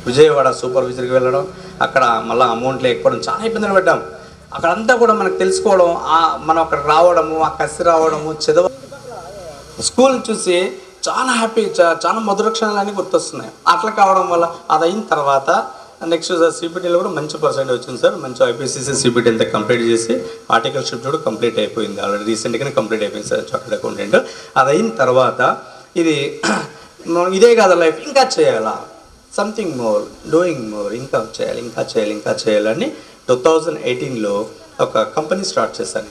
Speaker 8: విజయవాడ సూపర్వైజర్కి వెళ్ళడం, అక్కడ మళ్ళీ అమౌంట్ లేకపోవడం, చాలా ఇబ్బందులు పడ్డాం. అక్కడంతా కూడా మనకు తెలుసుకోవడం, మనం అక్కడ రావడము, ఆ కసి రావడము, చదవ స్కూల్ చూసి చాలా హ్యాపీ, చాలా మధుర క్షణాలన్నీ గుర్తొస్తున్నాయి. అట్లా కావడం వల్ల అది అయిన తర్వాత నెక్స్ట్ సిపిటీలో కూడా మంచి పర్సెంటేజ్ వచ్చింది సార్. మంచి ఐపీసీసీ సిపిటీ అంతా కంప్లీట్ చేసి ఆర్టికల్షిప్ కూడా కంప్లీట్ అయిపోయింది, ఆల్రెడీ రీసెంట్గానే కంప్లీట్ అయిపోయింది సార్ చార్టెడ్ అకౌంటెంట్. అది అయిన తర్వాత ఇదే కాదు లైఫ్, ఇంకా చేయాలా, సంథింగ్ మోర్, డూయింగ్ మోర్, ఇంకా చేయాలని 2018లో ఒక కంపెనీ స్టార్ట్ చేశాను.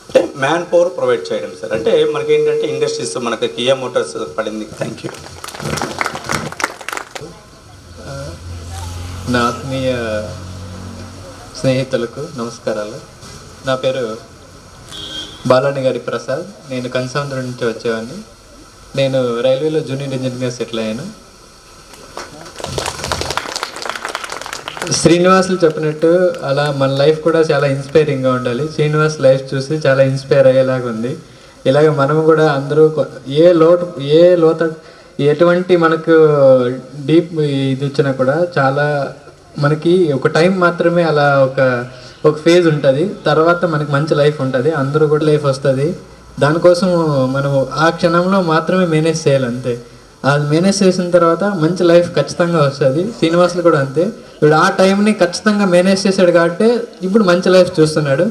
Speaker 8: అంటే మ్యాన్ పవర్ ప్రొవైడ్ చేయడం సార్. అంటే మనకి ఏంటంటే ఇండస్ట్రీస్, మనకి కియా మోటార్స్ పడింది. Thank you.
Speaker 12: నా ఆత్మీయ స్నేహితులకు నమస్కారాలు. నా పేరు బాలాని గారి ప్రసాద్. నేను కన్సాంద్ర నుంచి వచ్చేవాడిని. నేను రైల్వేలో జూనియర్ ఇంజనీర్గా సెటిల్ అయ్యాను. శ్రీనివాసులు చెప్పినట్టు అలా మన లైఫ్ కూడా చాలా ఇన్స్పైరింగ్గా ఉండాలి. శ్రీనివాస్ లైఫ్ చూసి చాలా ఇన్స్పైర్ అయ్యేలాగా ఉంది. ఇలాగ మనము కూడా అందరూ ఎటువంటి మనకు డీప్ ఇది వచ్చినా కూడా చాలా మనకి ఒక టైం మాత్రమే అలా ఒక ఫేజ్ ఉంటుంది, తర్వాత మనకి మంచి లైఫ్ ఉంటుంది, అందరూ కూడా లైఫ్ వస్తుంది. దానికోసం మనం ఆ క్షణంలో మాత్రమే మేనేజ్ చేయాలి అంతే. అది మేనేజ్ చేసిన తర్వాత మంచి లైఫ్ ఖచ్చితంగా వస్తుంది. శ్రీనివాసులు కూడా అంతే, ఇప్పుడు ఆ టైంని ఖచ్చితంగా మేనేజ్ చేశాడు కాబట్టి ఇప్పుడు మంచి లైఫ్ చూస్తున్నాడు.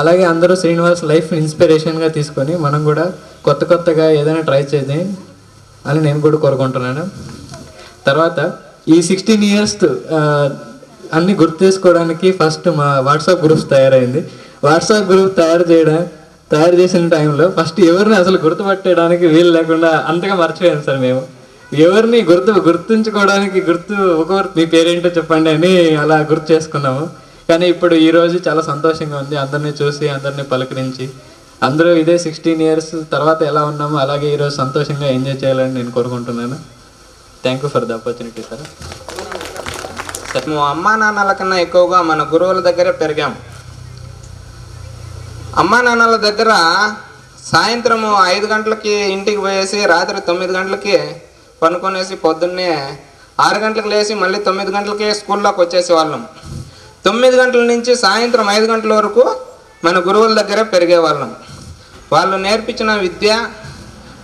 Speaker 12: అలాగే అందరూ శ్రీనివాస్ లైఫ్ ఇన్స్పిరేషన్గా తీసుకొని మనం కూడా కొత్తగా ఏదైనా ట్రై చేద్దాం అని నేను కూడా కోరుకుంటున్నాను. తర్వాత ఈ 16 years అన్నీ గుర్తు చేసుకోవడానికి ఫస్ట్ మా వాట్సాప్ గ్రూప్స్ తయారైంది. వాట్సాప్ గ్రూప్ తయారు చేసిన టైంలో ఫస్ట్ ఎవరిని అసలు గుర్తుపట్టడానికి వీలు లేకుండా అంతగా మర్చిపోయాను సార్. మేము ఎవరిని గుర్తుంచుకోవడానికి ఒకరు మీ పేరేంటో చెప్పండి అని అలా గుర్తు చేసుకున్నాము. కానీ ఇప్పుడు ఈరోజు చాలా సంతోషంగా ఉంది, అందరినీ చూసి అందరినీ పలకరించి అందరూ ఇదే 16 years తర్వాత ఎలా ఉన్నామో అలాగే ఈరోజు సంతోషంగా ఎంజాయ్ చేయాలని నేను కోరుకుంటున్నాను. Thank you for the opportunity sir.
Speaker 13: మా అమ్మా నాన్నల కన్నా ఎక్కువగా మన గురువుల దగ్గరే పెరిగాం. అమ్మా నాన్నల దగ్గర సాయంత్రము 5 గంటలకి ఇంటికి పోయేసి రాత్రి 9 గంటలకి పనుకొనేసి పొద్దున్నే 6 గంటలకు లేచి మళ్ళీ 9 గంటలకి స్కూల్లోకి వచ్చేసే వాళ్ళం. 9 గంటల నుంచి సాయంత్రం 5 గంటల వరకు మన గురువుల దగ్గరే పెరిగేవాళ్ళం. వాళ్ళు నేర్పించిన విద్య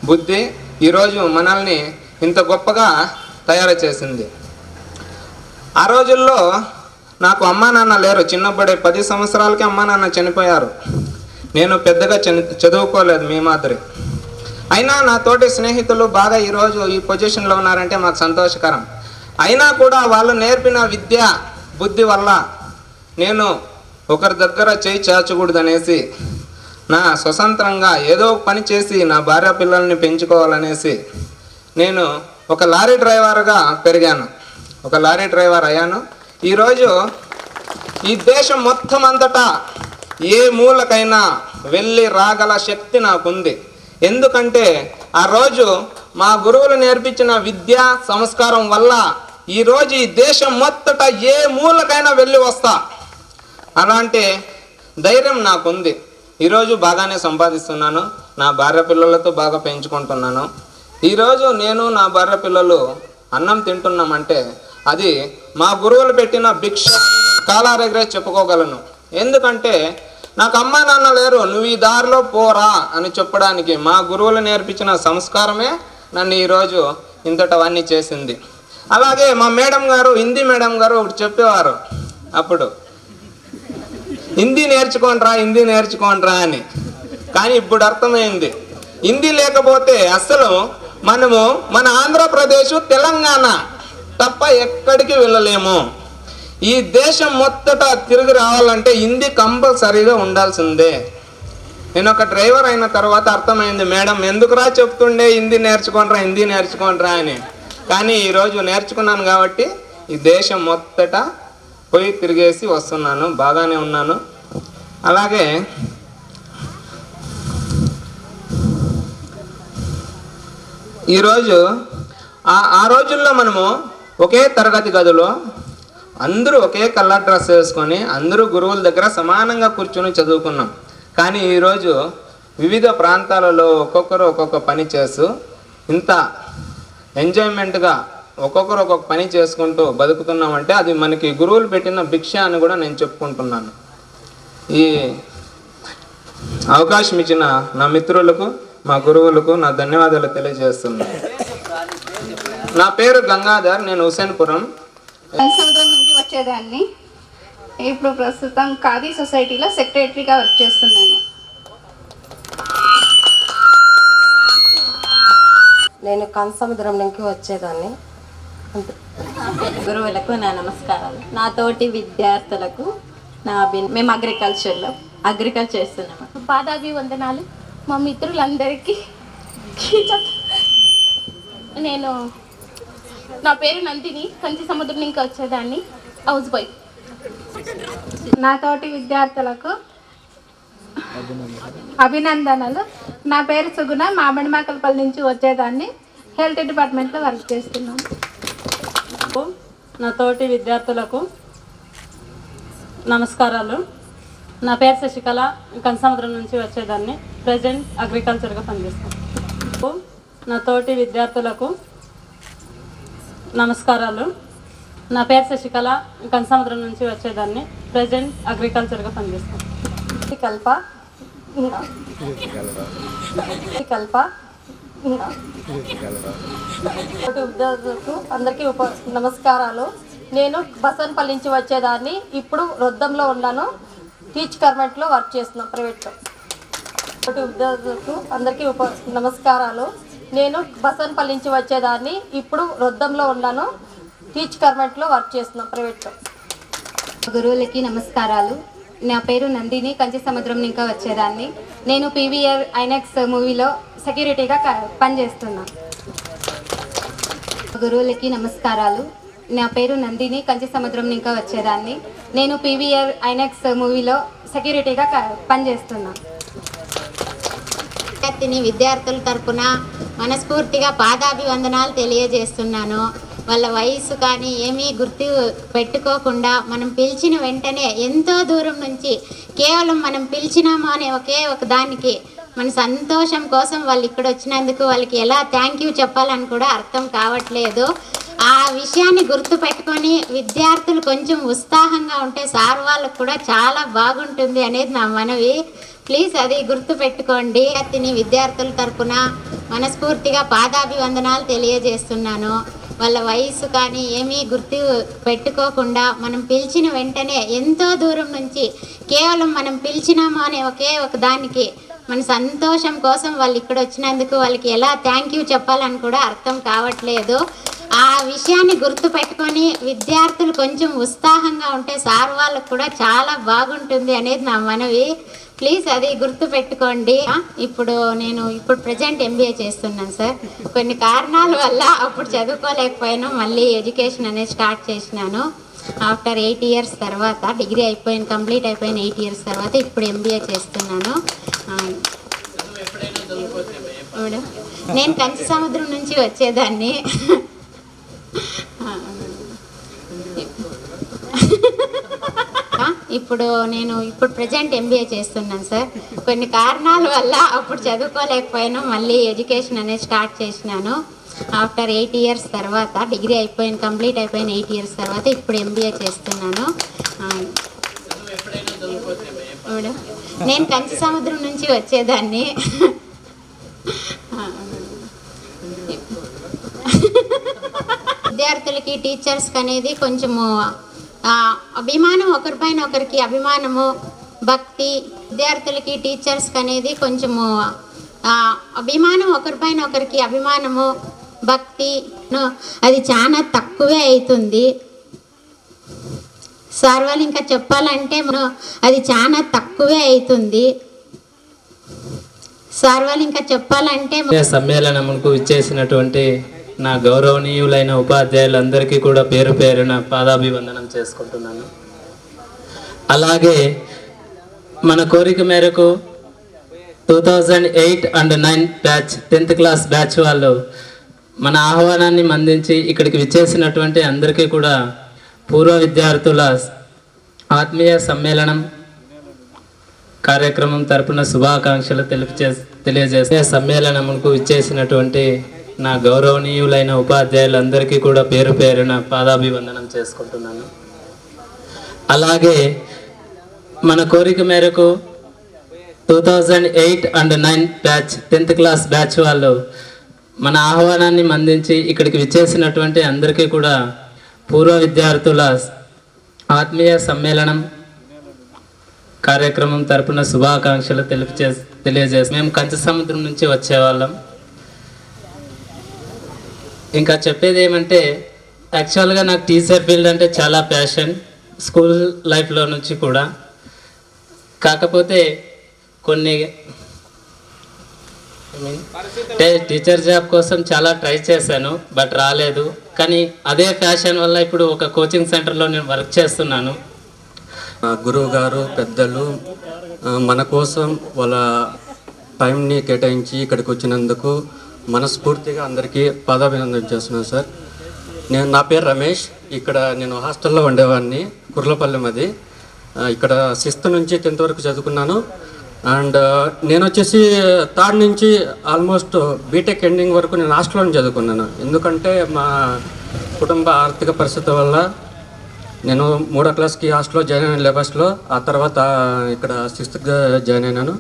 Speaker 13: బుద్ధి ఈరోజు మనల్ని ఇంత గొప్పగా తయారు చేసింది. ఆ రోజుల్లో నాకు అమ్మా నాన్న లేరు. చిన్నప్పుడే 10 సంవత్సరాలకి అమ్మా నాన్న చనిపోయారు. నేను పెద్దగా చదువుకోలేదు మీ మాదిరి. అయినా నా తోటి స్నేహితులు బాగా ఈరోజు ఈ పొజిషన్లో ఉన్నారంటే మాకు సంతోషకరం. అయినా కూడా వాళ్ళు నేర్పిన విద్య బుద్ధి వల్ల నేను ఒకరి దగ్గర చేయి చాచకూడదనేసి నా స్వతంత్రంగా ఏదో పని చేసి నా భార్య పిల్లల్ని పెంచుకోవాలనేసి నేను ఒక లారీ డ్రైవర్గా పెరిగాను, ఒక లారీ డ్రైవర్ అయ్యాను. ఈరోజు ఈ దేశం మొత్తం అంతటా ఏ మూలకైనా వెళ్ళి రాగల శక్తి నాకుంది. ఎందుకంటే ఆ రోజు మా గురువులు నేర్పించిన విద్యా సంస్కారం వల్ల ఈరోజు ఈ దేశం మొత్తట ఏ మూలకైనా వెళ్ళి వస్తా. అలాంటి ధైర్యం నాకుంది. ఈరోజు బాగానే సంపాదిస్తున్నాను, నా భార్య పిల్లలతో బాగా పెంచుకుంటున్నాను. ఈరోజు నేను నా భార్య పిల్లలు అన్నం తింటున్నామంటే అది మా గురువులు పెట్టిన భిక్ష కాలారెగరే చెప్పుకోగలను. ఎందుకంటే నాకు అమ్మా నాన్న లేరు, నువ్వు ఈ దారిలో పోరా అని చెప్పడానికి మా గురువులు నేర్పించిన సంస్కారమే నన్ను ఈరోజు ఇంతటవన్నీ చేసింది. అలాగే మా మేడం గారు, హిందీ మేడం గారు ఒకటి చెప్పేవారు, అప్పుడు హిందీ నేర్చుకోండ్రా అని. కానీ ఇప్పుడు అర్థమైంది, హిందీ లేకపోతే అసలు మనము మన ఆంధ్రప్రదేశ్ తెలంగాణ తప్ప ఎక్కడికి వెళ్ళలేము. ఈ దేశం మొత్తట తిరిగి రావాలంటే హిందీ కంపల్సరీగా ఉండాల్సిందే. నేను ఒక డ్రైవర్ అయిన తర్వాత అర్థమైంది, మేడం ఎందుకురా చెప్తుండే హిందీ నేర్చుకోనరా అని. కానీ ఈరోజు నేర్చుకున్నాను కాబట్టి ఈ దేశం మొత్తట పోయి తిరిగేసి వస్తున్నాను, బాగానే ఉన్నాను. అలాగే ఈరోజు ఆ రోజుల్లో మనము ఒకే తరగతి గదిలో అందరూ ఒకే కలర్ డ్రెస్ వేసుకొని అందరూ గురువుల దగ్గర సమానంగా కూర్చొని చదువుకున్నాం. కానీ ఈరోజు వివిధ ప్రాంతాలలో ఒక్కొక్కరు ఒక్కొక్క పని చేస్తూ ఇంత ఎంజాయ్మెంట్గా ఒక్కొక్కరు ఒక్కొక్క పని చేసుకుంటూ బతుకుతున్నామంటే అది మనకి గురువులు పెట్టిన భిక్ష అని కూడా నేను చెప్పుకుంటున్నాను. ఈ అవకాశం ఇచ్చిన నా మిత్రులకు, మా గురువులకు నా ధన్యవాదాలు తెలియజేస్తున్నాను. నా పేరు గంగాధర్, నేను హుసేన్పురం
Speaker 14: సముద్రం నుంచి వచ్చేదాన్ని. ఇప్పుడు ప్రస్తుతం ఖాదీ సొసైటీలో సెక్రటరీగా వర్క్ చేస్తున్నాను.
Speaker 15: నేను కనసముద్రం నుంచి వచ్చేదాన్ని.
Speaker 16: గురువులకు నా నమస్కారాలు. నా తోటి విద్యార్థులకు మేము అగ్రికల్చర్ చేస్తున్నాము.
Speaker 14: పాదాభివందనాలు మా మిత్రులందరికీ. నా పేరు నందిని, కంచి సముద్రం నుంచి వచ్చేదాన్ని, హౌస్ వైఫ్.
Speaker 17: నా తోటి విద్యార్థులకు అభినందనలు. నా పేరు సుగుణ, మామిడిమాకలపల్లి నుంచి వచ్చేదాన్ని, హెల్త్ డిపార్ట్మెంట్లో వర్క్ చేస్తున్నాను.
Speaker 16: నా తోటి విద్యార్థులకు నమస్కారాలు. నా పేరు శశికళ, కనసముద్రం నుంచి వచ్చేదాన్ని, ప్రజెంట్ అగ్రికల్చర్గా పనిచేస్తాను. నా తోటి విద్యార్థులకు నమస్కారాలు. నా పేరు శశికళ, కనసముద్రం నుంచి వచ్చేదాన్ని, ప్రజెంట్ అగ్రికల్చర్గా పనిచేస్తాను.
Speaker 15: విద్యార్థులకు అందరికీ నమస్కారాలు. నేను బసవనపల్లి నుంచి వచ్చేదాన్ని, ఇప్పుడు రొద్దంలో ఉన్నాను, టీచ్ గవర్నమెంట్లో వర్క్ చేస్తున్నాను, ప్రైవేట్లో. విద్యార్థులకు అందరికీ నమస్కారాలు. నేను బసవనపల్లి నుంచి వచ్చేదాన్ని, ఇప్పుడు రొద్దంలో ఉన్నాను, టీచ్ గవర్నమెంట్లో వర్క్ చేస్తున్నాను, ప్రైవేట్లో.
Speaker 18: గురువులకి నమస్కారాలు. నా పేరు నందిని, కంచి సముద్రం ఇంకా వచ్చేదాన్ని. నేను పీవీఆర్ ఐనాక్స్ మూవీలో సెక్యూరిటీగా పనిచేస్తున్నాను. గురువులకి నమస్కారాలు. నా పేరు నందిని, కంచి సముద్రం ఇంకా వచ్చేదాన్ని. నేను పీవీఆర్ ఐనాక్స్ మూవీలో సెక్యూరిటీగా పనిచేస్తున్నాను.
Speaker 9: విద్యార్థుల తరపున మనస్ఫూర్తిగా పాదాభివందనాలు తెలియజేస్తున్నాను. వాళ్ళ వయసు కానీ ఏమీ గుర్తు పెట్టుకోకుండా మనం పిలిచిన వెంటనే ఎంతో దూరం నుంచి కేవలం మనం పిలిచినామా అనే ఒకే ఒక దానికి మన సంతోషం కోసం వాళ్ళు ఇక్కడ వచ్చినందుకు వాళ్ళకి ఎలా థ్యాంక్ యూ చెప్పాలని కూడా అర్థం కావట్లేదు. ఆ విషయాన్ని గుర్తు పెట్టుకొని విద్యార్థులు కొంచెం ఉత్సాహంగా ఉంటే సార్ వాళ్ళకు కూడా చాలా బాగుంటుంది అనేది నా మనవి. ప్లీజ్ అది గుర్తు పెట్టుకోండి. విద్యార్థుల తరపున మనస్ఫూర్తిగా పాదాభివందనాలు తెలియజేస్తున్నాను. వాళ్ళ వయసు కానీ ఏమీ గుర్తు పెట్టుకోకుండా మనం పిలిచిన వెంటనే ఎంతో దూరం నుంచి కేవలం మనం పిలిచినామా అనే ఒకే ఒక దానికి మన సంతోషం కోసం వాళ్ళు ఇక్కడ వచ్చినందుకు వాళ్ళకి ఎలా థ్యాంక్ యూ చెప్పాలని కూడా అర్థం కావట్లేదు. ఆ విషయాన్ని గుర్తు పెట్టుకొని విద్యార్థులు కొంచెం ఉత్సాహంగా ఉంటే సార్ వాళ్ళకు కూడా చాలా బాగుంటుంది అనేది నా మనవి. ప్లీజ్ అది గుర్తు పెట్టుకోండి. ఇప్పుడు ప్రజెంట్ ఎంబీఏ చేస్తున్నాను సార్. కొన్ని కారణాల వల్ల అప్పుడు చదువుకోలేకపోయాను, మళ్ళీ ఎడ్యుకేషన్ అనేది స్టార్ట్ చేసినాను. ఆఫ్టర్ 8 years తర్వాత డిగ్రీ కంప్లీట్ అయిపోయిన 8 years తర్వాత ఇప్పుడు ఎంబీఏ చేస్తున్నాను. నేను కంచి సముద్రం నుంచి వచ్చేదాన్ని. ఇప్పుడు ప్రజెంట్ ఎంబీఏ చేస్తున్నాను సార్. కొన్ని కారణాల వల్ల అప్పుడు చదువుకోలేకపోయాను, మళ్ళీ ఎడ్యుకేషన్ అనేది స్టార్ట్ చేసినాను. ఆఫ్టర్ 8 years తర్వాత డిగ్రీ కంప్లీట్ అయిపోయిన 8 years తర్వాత ఇప్పుడు ఎంబీఏ చేస్తున్నాను. నేను కంచి సముద్రం నుంచి వచ్చేదాన్ని. విద్యార్థులకి టీచర్స్కి అనేది కొంచెము అభిమానం, ఒకరిపైన ఒకరికి అభిమానము, భక్తి. విద్యార్థులకి టీచర్స్కి అనేది కొంచెము అభిమానం, ఒకరిపైన ఒకరికి అభిమానము, భక్తి అది చాలా తక్కువే అవుతుంది. సార్ వాళ్ళు ఇంకా చెప్పాలంటే మనం అది చాలా తక్కువే అవుతుంది. సార్ వాళ్ళు ఇంకా చెప్పాలంటే
Speaker 12: సమ్మేళనముకు ఇచ్చేసినటువంటి నా గౌరవనీయులైన ఉపాధ్యాయులందరికీ కూడా పేరు పేరున పాదాభివందనం చేసుకుంటున్నాను. అలాగే మన కోరిక మేరకు 2008 and 9 batch 10th class batch వాళ్ళు మన ఆహ్వానాన్ని అందించి ఇక్కడికి విచ్చేసినటువంటి అందరికీ కూడా పూర్వ విద్యార్థుల ఆత్మీయ సమ్మేళనం కార్యక్రమం తరపున శుభాకాంక్షలు తెలియజేసే సమ్మేళనముకు ఇచ్చేసినటువంటి నా గౌరవనీయులైన ఉపాధ్యాయులందరికీ కూడా పేరు పేరున పాదాభివందనం చేసుకుంటున్నాను. అలాగే మన కోరిక మేరకు 2008 and 9 batch 10th class batch వాళ్ళు మన ఆహ్వానాన్ని అందించి ఇక్కడికి విచ్చేసినటువంటి అందరికీ కూడా పూర్వ విద్యార్థుల ఆత్మీయ సమ్మేళనం కార్యక్రమం తరపున శుభాకాంక్షలు తెలియజేసి మేము కంచి సముద్రం నుంచి వచ్చేవాళ్ళం. ఇంకా చెప్పేది ఏమంటే యాక్చువల్గా నాకు టీచర్ ఫీల్డ్ అంటే చాలా ప్యాషన్ స్కూల్ లైఫ్లో నుంచి కూడా. కాకపోతే కొన్ని టీచర్ జాబ్ కోసం చాలా ట్రై చేశాను, బట్ రాలేదు. కానీ అదే ప్యాషన్ వల్ల ఇప్పుడు ఒక కోచింగ్ సెంటర్లో నేను వర్క్ చేస్తున్నాను.
Speaker 19: గురువు గారు పెద్దలు మన కోసం వాళ్ళ టైంని కేటాయించి ఇక్కడికి వచ్చినందుకు మనస్ఫూర్తిగా అందరికీ పాదాభినందన చేస్తున్నాను సార్. నా పేరు రమేష్. ఇక్కడ నేను హాస్టల్లో ఉండేవాడిని, కుర్లపల్లి మాది. ఇక్కడ 6th నుంచి 10th వరకు చదువుకున్నాను. అండ్ నేను వచ్చేసి 3rd నుంచి ఆల్మోస్ట్ బీటెక్ ఎండింగ్ వరకు నేను హాస్టల్లోనే చదువుకున్నాను. ఎందుకంటే మా కుటుంబ ఆర్థిక పరిస్థితి వల్ల నేను 3వ క్లాస్కి హాస్టల్లో జాయిన్ అయిన లేబర్స్లో. ఆ తర్వాత ఇక్కడ 6th జాయిన్ అయినాను.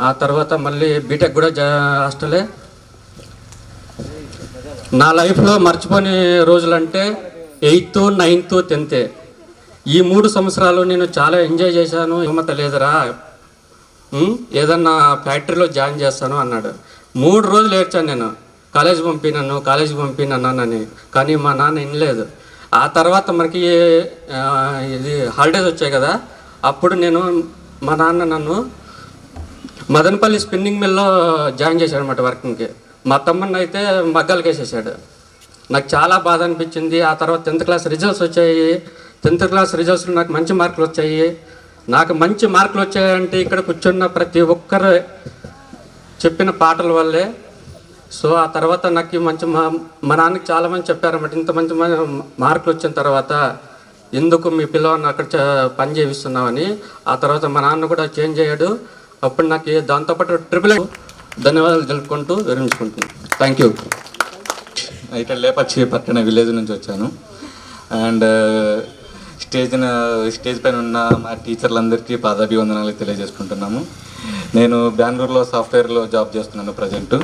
Speaker 19: ఆ తర్వాత మళ్ళీ బీటెక్ కూడా హాస్టలే. నా లైఫ్లో మర్చిపోని రోజులంటే 8th, 9th, 10th ఈ 3 సంవత్సరాలు నేను చాలా ఎంజాయ్ చేశాను. హిమ్మత లేదురా, ఏదన్నా ఫ్యాక్టరీలో జాయిన్ చేస్తాను అన్నాడు. 3 రోజులు ఏడ్చాను నేను, కాలేజీకి పంపినానని. కానీ మా నాన్న వినలేదు. ఆ తర్వాత మనకి ఇది హాలిడేస్ వచ్చాయి కదా, అప్పుడు మా నాన్న నన్ను మదనపల్లి స్పిన్నింగ్ మిల్లో జాయిన్ చేశాడు అనమాట వర్కింగ్కి. మా తమ్ముడిని అయితే మగ్గాలకి వేసేసాడు. నాకు చాలా బాధ అనిపించింది. ఆ తర్వాత 10th క్లాస్ రిజల్ట్స్ వచ్చాయి. 10th క్లాస్ రిజల్ట్స్లో నాకు మంచి మార్కులు వచ్చాయి. నాకు మంచి మార్కులు వచ్చాయంటే ఇక్కడ కూర్చున్న ప్రతి ఒక్కరు చెప్పిన పాటల వల్లే. సో ఆ తర్వాత నాకు మంచి మా నాన్నకి చాలామంది చెప్పారన్నమాట, ఇంత మంచి మార్కులు వచ్చిన తర్వాత ఎందుకు మీ పిల్లవాడిని అక్కడ పని చేయిస్తున్నామని. ఆ తర్వాత మా నాన్న కూడా చేంజ్ అయ్యాడు. అప్పుడు నాకు దాంతోపాటు ట్రిపుల్ ధన్యవాదాలు తెలుపుకుంటూ విరమించుకుంటున్నాను. Thank you.
Speaker 20: అయితే లేపచ్చి పట్టణ విలేజ్ నుంచి వచ్చాను. అండ్ స్టేజ్ పైన ఉన్న మా టీచర్లందరికీ పాదాభివందనాలు తెలియజేసుకుంటున్నాము. నేను బెంగళూరులో సాఫ్ట్వేర్లో జాబ్ చేస్తున్నాను ప్రజెంట్.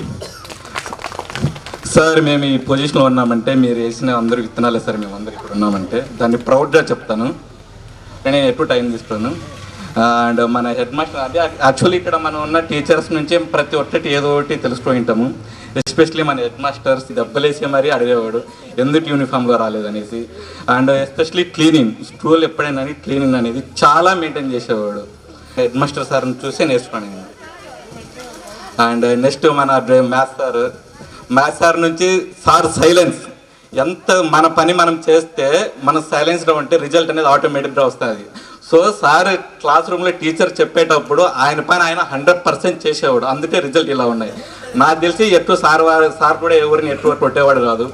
Speaker 20: సార్ మేము ఈ పొజిషన్లో ఉన్నామంటే మీరు వేసిన అందరూ విత్తనాలే సార్. మేము అందరూ ఇక్కడ ఉన్నామంటే దాన్ని ప్రౌడ్గా చెప్తాను. నేను ఎప్పుడు టైం తీసుకోను. అండ్ మన హెడ్ మాస్టర్ అదే యాక్చువల్లీ ఇక్కడ మనం ఉన్న టీచర్స్ నుంచి ప్రతి ఒక్కటి ఏదో ఒకటి తెలుసుకొని ఉంటాము. ఎస్పెషలీ మన హెడ్ మాస్టర్స్ దెబ్బలేసి మరీ అడిగేవాడు ఎందుకు యూనిఫామ్లో రాలేదనేసి. అండ్ ఎస్పెషలీ క్లీనింగ్, స్కూల్ ఎప్పుడైనా క్లీనింగ్ అనేది చాలా మెయింటైన్ చేసేవాడు. హెడ్ మాస్టర్ సార్ని చూసే నేర్చుకున్నాను. అండ్ నెక్స్ట్ మన మ్యాథ్స్ సార్ నుంచి సార్ సైలెన్స్. ఎంత మన పని మనం చేస్తే మనం సైలెన్స్గా ఉంటే రిజల్ట్ అనేది ఆటోమేటిక్గా వస్తుంది. సో సార్ క్లాస్ రూమ్లో టీచర్ చెప్పేటప్పుడు ఆయన పైన ఆయన 100% చేసేవాడు. అందుకే రిజల్ట్ ఇలా ఉన్నాయి. నాకు తెలిసి ఎటు సార్ కూడా ఎవరిని ఎటు కొట్టేవాడు కాదు.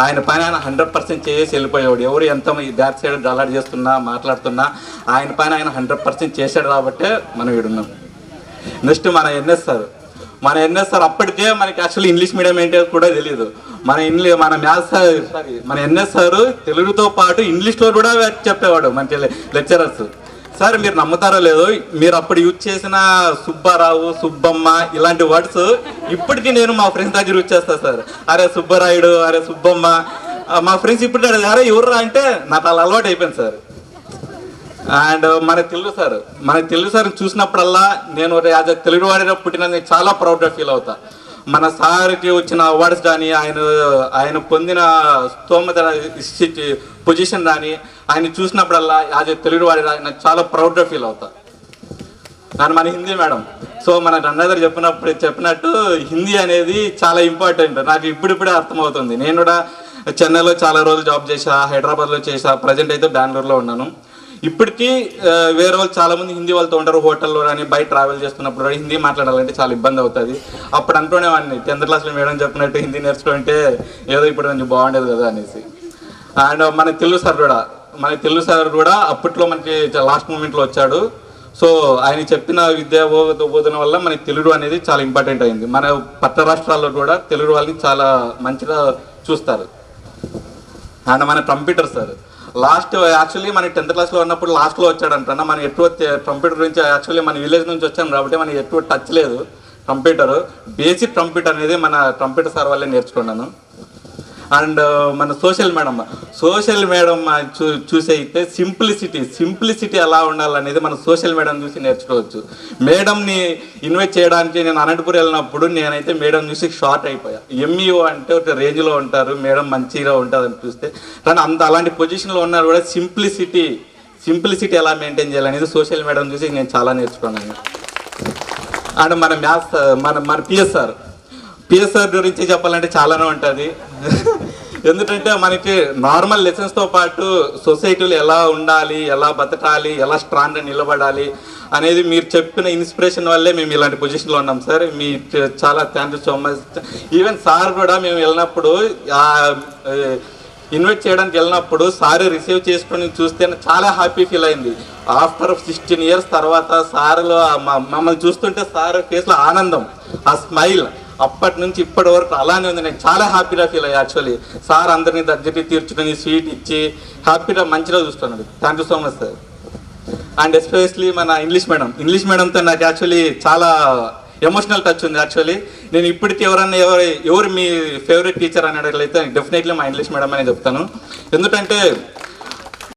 Speaker 20: ఆయన పైన ఆయన 100% చేసి వెళ్ళిపోయేవాడు. ఎవరు ఎంత బ్యాక్ సైడ్ గలాడ్ చేస్తున్నా మాట్లాడుతున్నా ఆయన పైన ఆయన 100% చేశాడు కాబట్టే మనం ఈడున్నాం. నెక్స్ట్ మన ఎన్ఎస్ సార్ అప్పటికే మనకి యాక్చువల్లీ ఇంగ్లీష్ మీడియం ఏంటో కూడా తెలియదు. మన ఎన్ఎస్ సార్ తెలుగుతో పాటు ఇంగ్లీష్లో కూడా చెప్పేవాడు మన లెక్చరర్స్. సార్ మీరు నమ్ముతారో లేదో, మీరు అప్పుడు యూజ్ చేసిన సుబ్బారావు, సుబ్బమ్మ ఇలాంటి వర్డ్స్ ఇప్పటికీ నేను మా ఫ్రెండ్స్ దగ్గర యూజ్ చేస్తాను సార్. అరే సుబ్బరాయుడు, అరే సుబ్బమ్మ. మా ఫ్రెండ్స్ ఇప్పుడు అరే ఎవర్రా అంటే నాకు అలా అలవాటు అయిపోయింది సార్. అండ్ మన తెలుగు సార్ చూసినప్పుడల్లా నేను యాజ్ అ తెలుగు వాడిగా పుట్టిన చాలా ప్రౌడ్గా ఫీల్ అవుతా. మన సార్కి వచ్చిన అవార్డ్స్ కానీ ఆయన పొందిన స్తోమత పొజిషన్ కానీ ఆయన చూసినప్పుడల్లా యాజ్ తెలుగు వాడి నాకు చాలా ప్రౌడ్గా ఫీల్ అవుతా. అండ్ మన హిందీ మేడం, సో మన రన్నదర్ చెప్పినట్టు హిందీ అనేది చాలా ఇంపార్టెంట్. నాకు ఇప్పుడిప్పుడే అర్థమవుతుంది. నేను కూడా చెన్నైలో చాలా రోజులు జాబ్ చేశా, హైదరాబాద్లో చేశా, ప్రజెంట్ అయితే బెంగళూరులో ఉన్నాను. ఇప్పటికీ వేరే వాళ్ళు చాలామంది హిందీ వాళ్ళతో ఉంటారు, హోటల్లో కానీ బయట ట్రావెల్ చేస్తున్నప్పుడు కూడా హిందీ మాట్లాడాలంటే చాలా ఇబ్బంది అవుతుంది. అప్పుడు అంటునేవాడిని 10th క్లాస్లో మేడం చెప్పినట్టు హిందీ నేర్చుకుంటే ఏదో ఇప్పుడు కొంచెం బాగుండేది కదా అనేసి. అండ్ మన తెలుగు సార్ కూడా అప్పట్లో మనకి లాస్ట్ మూమెంట్లో వచ్చాడు. సో ఆయన చెప్పిన విద్యా బోధన వల్ల మన తెలుగు అనేది చాలా ఇంపార్టెంట్ అయింది. మన పక్క రాష్ట్రాల్లో కూడా తెలుగు వాళ్ళని చాలా మంచిగా చూస్తారు. అండ్ మన కంప్యూటర్ సార్ లాస్ట్ యాక్చువల్లీ మన 10th క్లాస్లో ఉన్నప్పుడు లాస్ట్లో వచ్చాడంట. మనం ఎక్కువ కంప్యూటర్ గురించి యాక్చువల్లీ మన విలేజ్ నుంచి వచ్చాం కాబట్టి మనకి ఎక్కువ టచ్ లేదు కంప్యూటర్. బేసిక్ కంప్యూటర్ అనేది మన కంప్యూటర్ సార్ వల్లే నేర్చుకున్నాను. అండ్ మన సోషల్ మేడం చూసి అయితే సింప్లిసిటీ ఎలా ఉండాలనేది మన సోషల్ మేడం చూసి నేర్చుకోవచ్చు. మేడంని ఇన్వైట్ చేయడానికి నేను అనంతపురం వెళ్ళినప్పుడు నేనైతే మేడం చూసి షార్ట్ అయిపోయా. ఎంఈఓ అంటే ఒక రేంజ్లో ఉంటారు, మేడం మంచిగా ఉంటుందని చూస్తే, కానీ అలాంటి పొజిషన్లో ఉన్నారు కూడా సింప్లిసిటీ ఎలా మెయింటైన్ చేయాలనేది సోషల్ మేడం చూసి నేను చాలా నేర్చుకున్నాను. అండ్ మన మ్యాథ్స్ మన పిఎస్ఆర్ గురించి చెప్పాలంటే చాలానే ఉంటుంది. ఎందుకంటే మనకి నార్మల్ లెసన్స్తో పాటు సొసైటీలో ఎలా ఉండాలి, ఎలా బతకాలి, ఎలా స్ట్రాంగ్గా నిలబడాలి అనేది మీరు చెప్పిన ఇన్స్పిరేషన్ వల్లే మేము ఇలాంటి పొజిషన్లో ఉన్నాం సార్. మీ చాలా thank you so much. Even sir కూడా మేము వెళ్ళినప్పుడు ఇన్వైట్ చేయడానికి వెళ్ళినప్పుడు సార్ రిసీవ్ చేసుకొని చూస్తే చాలా హ్యాపీ ఫీల్ అయింది. ఆఫ్టర్ 16 years తర్వాత సార్లో మమ్మల్ని చూస్తుంటే సార్ ఫేస్లో ఆనందం, ఆ స్మైల్ అప్పటి నుంచి ఇప్పటి వరకు అలానే ఉంది. నేను చాలా హ్యాపీగా ఫీల్ అయ్యా. యాక్చువల్లీ సార్ అందరినీ దగ్గరికి తీర్చుకొని స్వీట్ ఇచ్చి హ్యాపీగా మంచిగా చూస్తున్నాడు. Thank you so much sir. And especially మన ఇంగ్లీష్ మేడంతో నాకు యాక్చువల్లీ చాలా ఎమోషనల్ టచ్ ఉంది. యాక్చువల్లీ నేను ఇప్పటికీ ఎవరు మీ ఫేవరెట్ టీచర్ అని అడగలైతే డెఫినెట్లీ మా ఇంగ్లీష్ మేడం అనే చెప్తాను. ఎందుకంటే